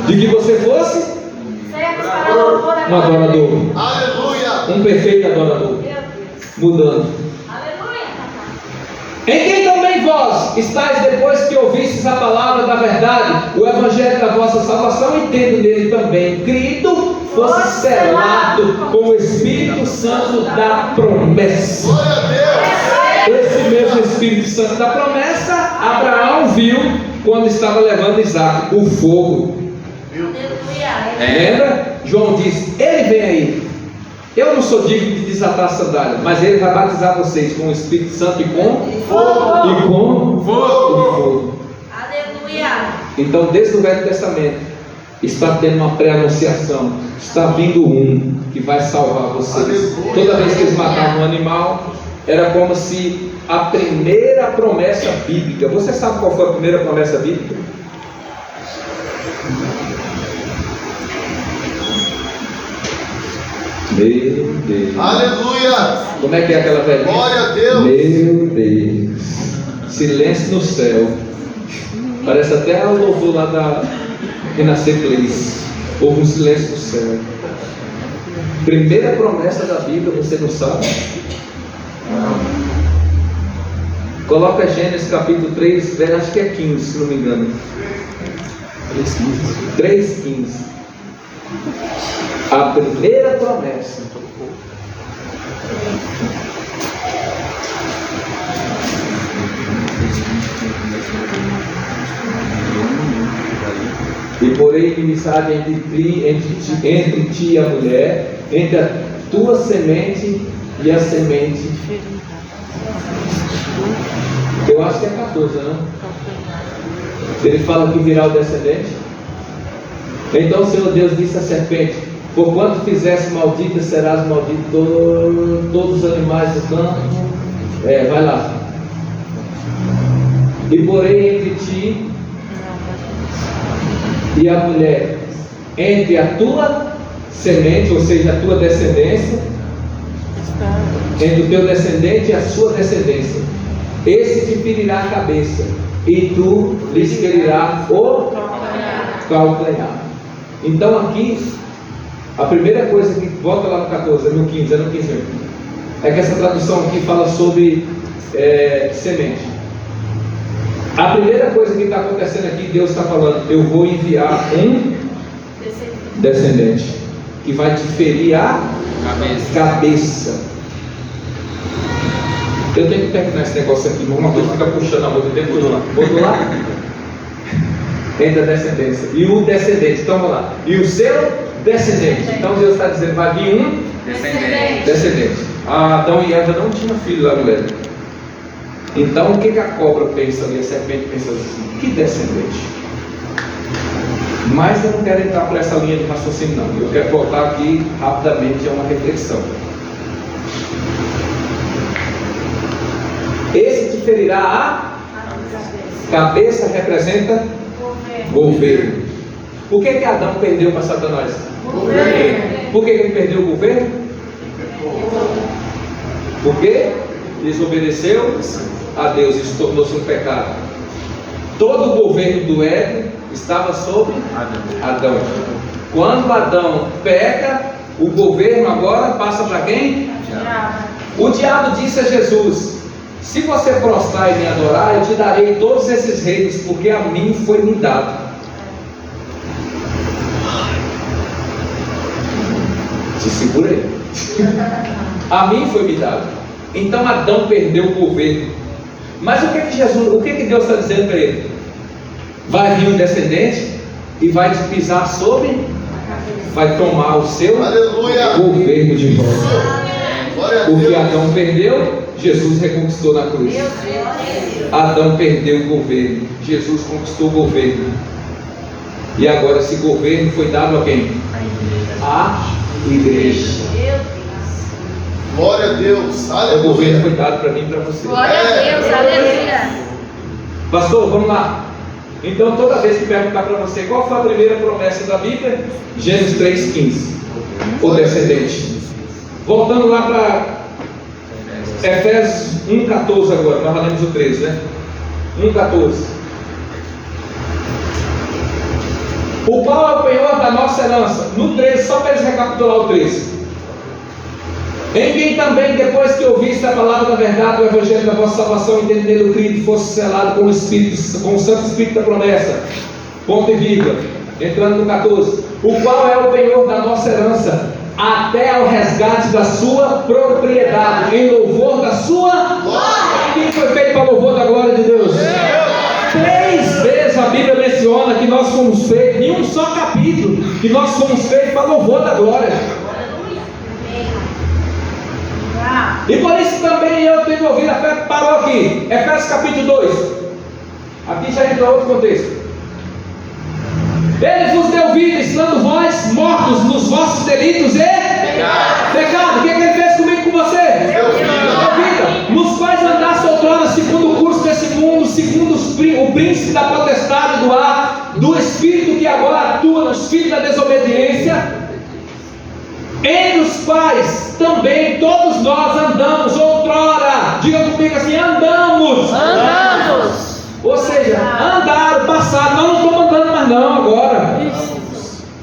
D: De que você fosse um adorador,
B: Aleluia.
D: um perfeito adorador, mudando. Em quem também vós estáis, depois que ouvistes a palavra da verdade, o evangelho da vossa salvação, e tendo nele também crido, fosse selado com o Espírito Santo da promessa.
B: Glória a Deus.
D: Esse mesmo Espírito Santo da promessa, Abraão viu quando estava levando Isaac o fogo. Lembra? João diz: ele vem aí. Eu não sou digno de desatar a sandália, mas ele vai batizar vocês com o Espírito Santo e com fogo. E com fogo. Então, desde o Velho Testamento, está tendo uma pré-anunciação. Está vindo um que vai salvar vocês. Toda vez que eles matavam um animal, era como se a primeira promessa bíblica. Você sabe qual foi a primeira promessa bíblica? Meu Deus.
B: Aleluia.
D: Como é que é aquela velhinha?
B: Glória a Deus.
D: Meu Deus. Silêncio no céu. Parece até o louvor lá da Renascer Place. Houve um silêncio no céu. Primeira promessa da Bíblia, você não sabe? Coloca Gênesis capítulo 3, acho que é 15, se não me engano. 3:15. A primeira promessa. E porém inimizade entre ti e a mulher, entre a tua semente e a semente. Eu acho que é 14, não? Ele fala que virá o descendente. Então o Senhor Deus disse à serpente: porquanto fizeste maldita, serás maldito todos os animais do campo. Vai lá. E porém entre ti e a mulher, entre a tua semente, ou seja, a tua descendência, entre o teu descendente e a sua descendência, esse te ferirá a cabeça, e tu lhes ferirás o calcanhar. Então aqui, a primeira coisa que, volta lá no 14, no 15, é que essa tradução aqui fala sobre semente. A primeira coisa que está acontecendo aqui, Deus está falando: eu vou enviar um descendente que vai te ferir a cabeça. Eu tenho que terminar esse negócio aqui, uma coisa fica puxando a outra, vou lá. Entre a descendência e o descendente, então vamos lá, e o seu descendente. Então Deus está dizendo: vai vir um descendente. Adão e Eva não tinham filho lá no Éden. Então o que a cobra pensa ali, a serpente pensa assim: que descendente? Mas eu não quero entrar por essa linha de raciocínio, não. Eu quero voltar aqui rapidamente a uma reflexão. Esse te ferirá a cabeça, representa governo. Por que Adão perdeu para Satanás?
E: Governo.
D: Por que ele perdeu o governo? Porque desobedeceu a Deus, isso tornou-se um pecado. Todo o governo do Éden estava sobre Adão. Quando Adão peca, o governo agora passa para quem? O diabo disse a Jesus: se você prostrar e me adorar, eu te darei todos esses reinos, porque a mim foi me dado. Se segura aí. A mim foi me dado. Então Adão perdeu o governo. Mas o que Deus está dizendo para ele? Vai vir um descendente e vai te pisar sobre, vai tomar o seu governo de volta. Porque Adão perdeu, Jesus reconquistou na cruz. Adão perdeu o governo, Jesus conquistou o governo. E agora esse governo foi dado a quem? A igreja.
B: Glória a Deus. Aleluia.
D: O governo foi dado para mim e para você.
E: Glória a Deus, aleluia.
D: Pastor, vamos lá. Então toda vez que perguntar para você qual foi a primeira promessa da Bíblia, Gênesis 3:15, o descendente. Voltando lá para Efésios 1:14 agora, nós lemos o 13, né? 1:14. O qual é o penhor da nossa herança. No 13, só para eles recapitular o 13. Em quem também, depois que ouviste a palavra da verdade, o evangelho da vossa salvação, entendendo crido, fosse selado com o Espírito, com o Santo Espírito da promessa. Ponto e vírgula. Entrando no 14. O qual é o penhor da nossa herança, até ao resgate da sua propriedade, em louvor da sua glória. Quem foi feito para louvor da glória de Deus? 3 vezes a Bíblia menciona que nós fomos feitos, em um só capítulo, que nós fomos feitos para louvor da glória. E por isso também eu tenho ouvido a fé. Parou aqui, Efésios capítulo 2. Aqui já entra outro contexto. Ele vos deu vida, estando vós mortos nos vossos delitos e pecado. O que ele fez comigo e com você? Deu vida. príncipe da potestade do ar, do espírito que agora atua nos filhos da desobediência, entre os quais também todos nós andamos outrora. Diga comigo assim: andamos. Ou seja, andar, o passado. Nós não estamos andando mais não agora.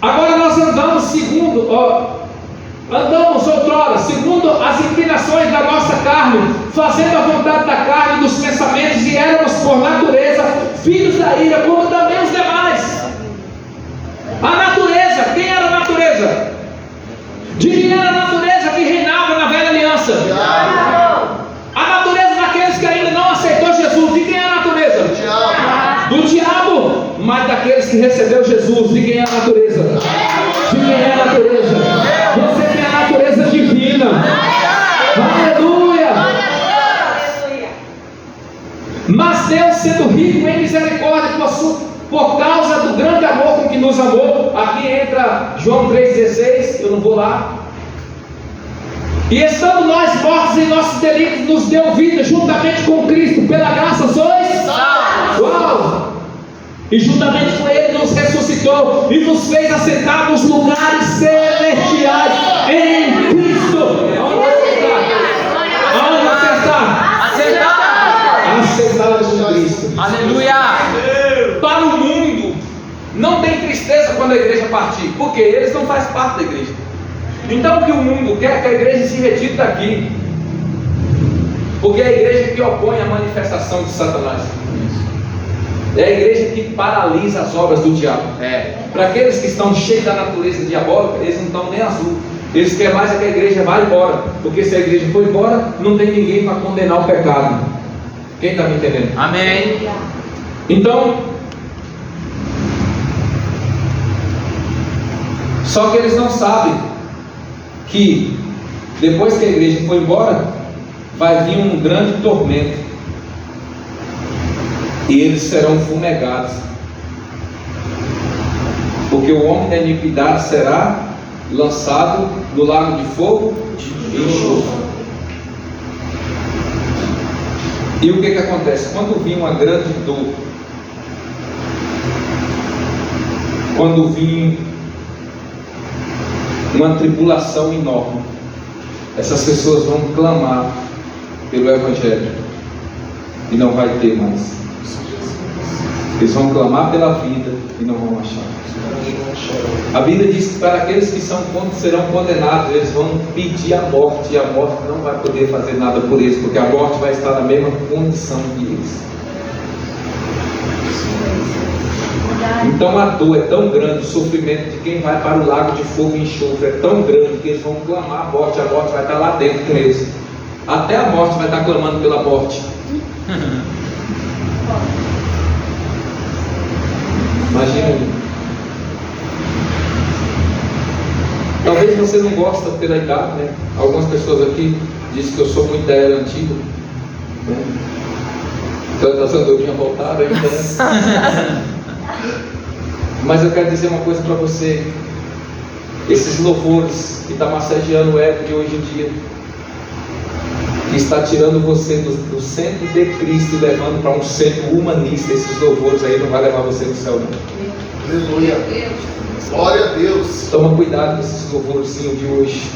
D: Agora nós andamos segundo, andamos outrora, segundo as inclinações da nossa carne, fazendo a vontade da carne e dos pensamentos, e éramos por natureza filhos da ira, como também os demais. A natureza, quem era a natureza? De quem era a natureza que reinava na velha aliança? A natureza daqueles que ainda não aceitou Jesus. De quem é a natureza? Do diabo. Mas daqueles que recebeu Jesus, de quem é a natureza? De quem é a natureza? Você tem a natureza divina. Aleluia. Mas Deus, sendo rico em misericórdia, por causa do grande amor com que nos amou, aqui entra João 3,16, eu não vou lá. E estando nós mortos em nossos delitos, nos deu vida juntamente com Cristo, pela graça sois salvos. Uau! E juntamente com Ele nos ressuscitou e nos fez assentar nos lugares celestiais em Cristo. Aonde você está? Assentados em Cristo.
C: Aleluia!
D: Para o mundo, não tem tristeza quando a igreja partir, porque eles não fazem parte da igreja. Então o que o mundo quer é que a igreja se retire daqui, porque é a igreja que opõe a manifestação de Satanás. É a igreja que paralisa as obras do diabo. Para aqueles que estão cheios da natureza diabólica, eles não estão nem azul. Eles querem mais é que a igreja vá embora, porque se a igreja for embora, não tem ninguém para condenar o pecado. Quem está me entendendo?
C: Amém.
D: Então, só que eles não sabem que depois que a igreja for embora, vai vir um grande tormento, e eles serão fumegados, porque o homem da iniquidade será lançado no lago de fogo e enxofre. E o que acontece? Quando vir uma grande dor, quando vir uma tribulação enorme, essas pessoas vão clamar pelo Evangelho e não vai ter mais. Eles vão clamar pela vida e não vão achar. A Bíblia diz que para aqueles que serão condenados, eles vão pedir a morte, e a morte não vai poder fazer nada por eles, porque a morte vai estar na mesma condição que eles. Então a dor é tão grande, o sofrimento de quem vai para o lago de fogo e enxofre é tão grande que eles vão clamar a morte vai estar lá dentro com eles. Até a morte vai estar clamando pela morte. Imagina. Talvez você não goste pela idade, né? Algumas pessoas aqui dizem que eu sou muito da era antiga, né? Então as andorinhas voltaram ainda, né? Mas eu quero dizer uma coisa para você: esses louvores que está massageando o ego de hoje em dia, que está tirando você do centro de Cristo e levando para um centro humanista, esses louvores aí não vai levar você no céu, não.
B: Aleluia. Glória a Deus.
D: Toma cuidado com esses louvorzinhos de hoje,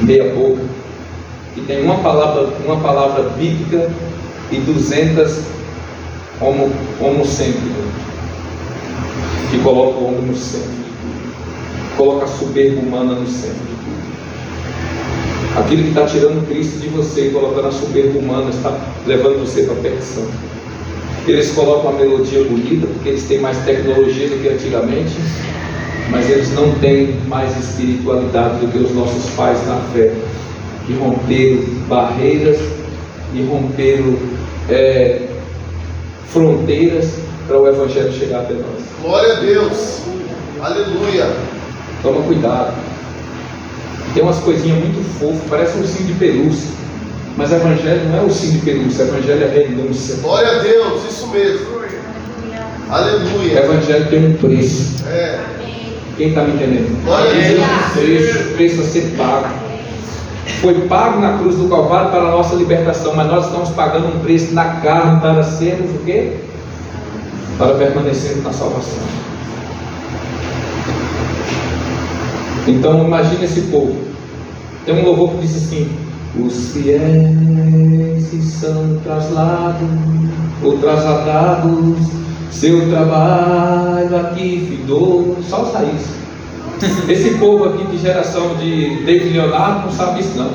D: meia boca, que tem uma palavra bíblica e 200 homocêntricas, que coloca o homem no centro, coloca a soberba humana no centro. Aquilo que está tirando Cristo de você e colocando a soberba humana está levando você para a perdição. Eles colocam uma melodia bonita porque eles têm mais tecnologia do que antigamente, mas eles não têm mais espiritualidade do que os nossos pais na fé, que romperam barreiras e romperam fronteiras para o Evangelho chegar até nós.
B: Glória a Deus. Aleluia.
D: Toma cuidado. Tem umas coisinhas muito fofas, parece um ursinho de pelúcia, mas o Evangelho não é ursinho de pelúcia, o Evangelho é renúncia.
B: Glória a Deus, isso mesmo.
D: O
B: Aleluia.
D: Evangelho tem um preço. Quem está me entendendo?
B: Glória a Deus.
D: O preço a ser pago. Foi pago na cruz do Calvário para a nossa libertação, mas nós estamos pagando um preço na carne para sermos o quê? para permanecer na salvação. Então imagine esse povo. Tem um louvor que diz assim: os fiéis são trasladados ou trasladados, seu trabalho aqui findou. Só os raízes. Esse povo aqui de geração de David Leonardo não sabe isso não.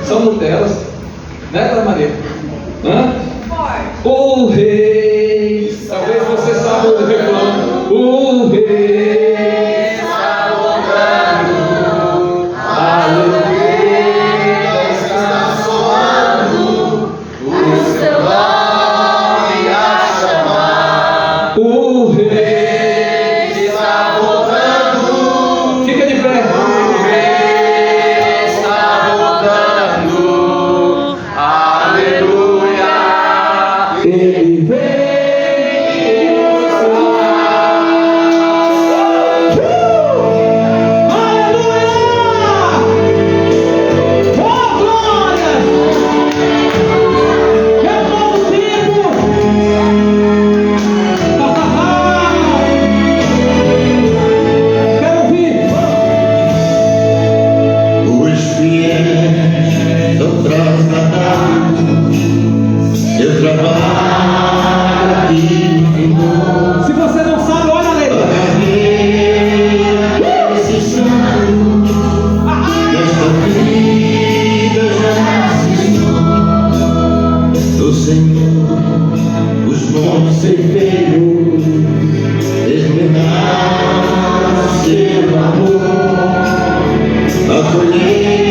D: São Nutelas, né, Dona Maria? Hã? O rei, talvez você saiba o refrão. O rei está voltando, aleluia está soando, o seu nome a chamar. O rei está voltando, fica de pé. O rei está voltando, aleluia. Ele vem aleluia! Oh, glória! Eu consigo! Quero ouvir!
B: Os fiéis são trasladados, seu trabalho aqui ficou.
D: Se você não sabe, olha a letra.
B: Nesta vida já ensinou o Senhor, os bons ceifeiros desvendaram seu amor. A colheita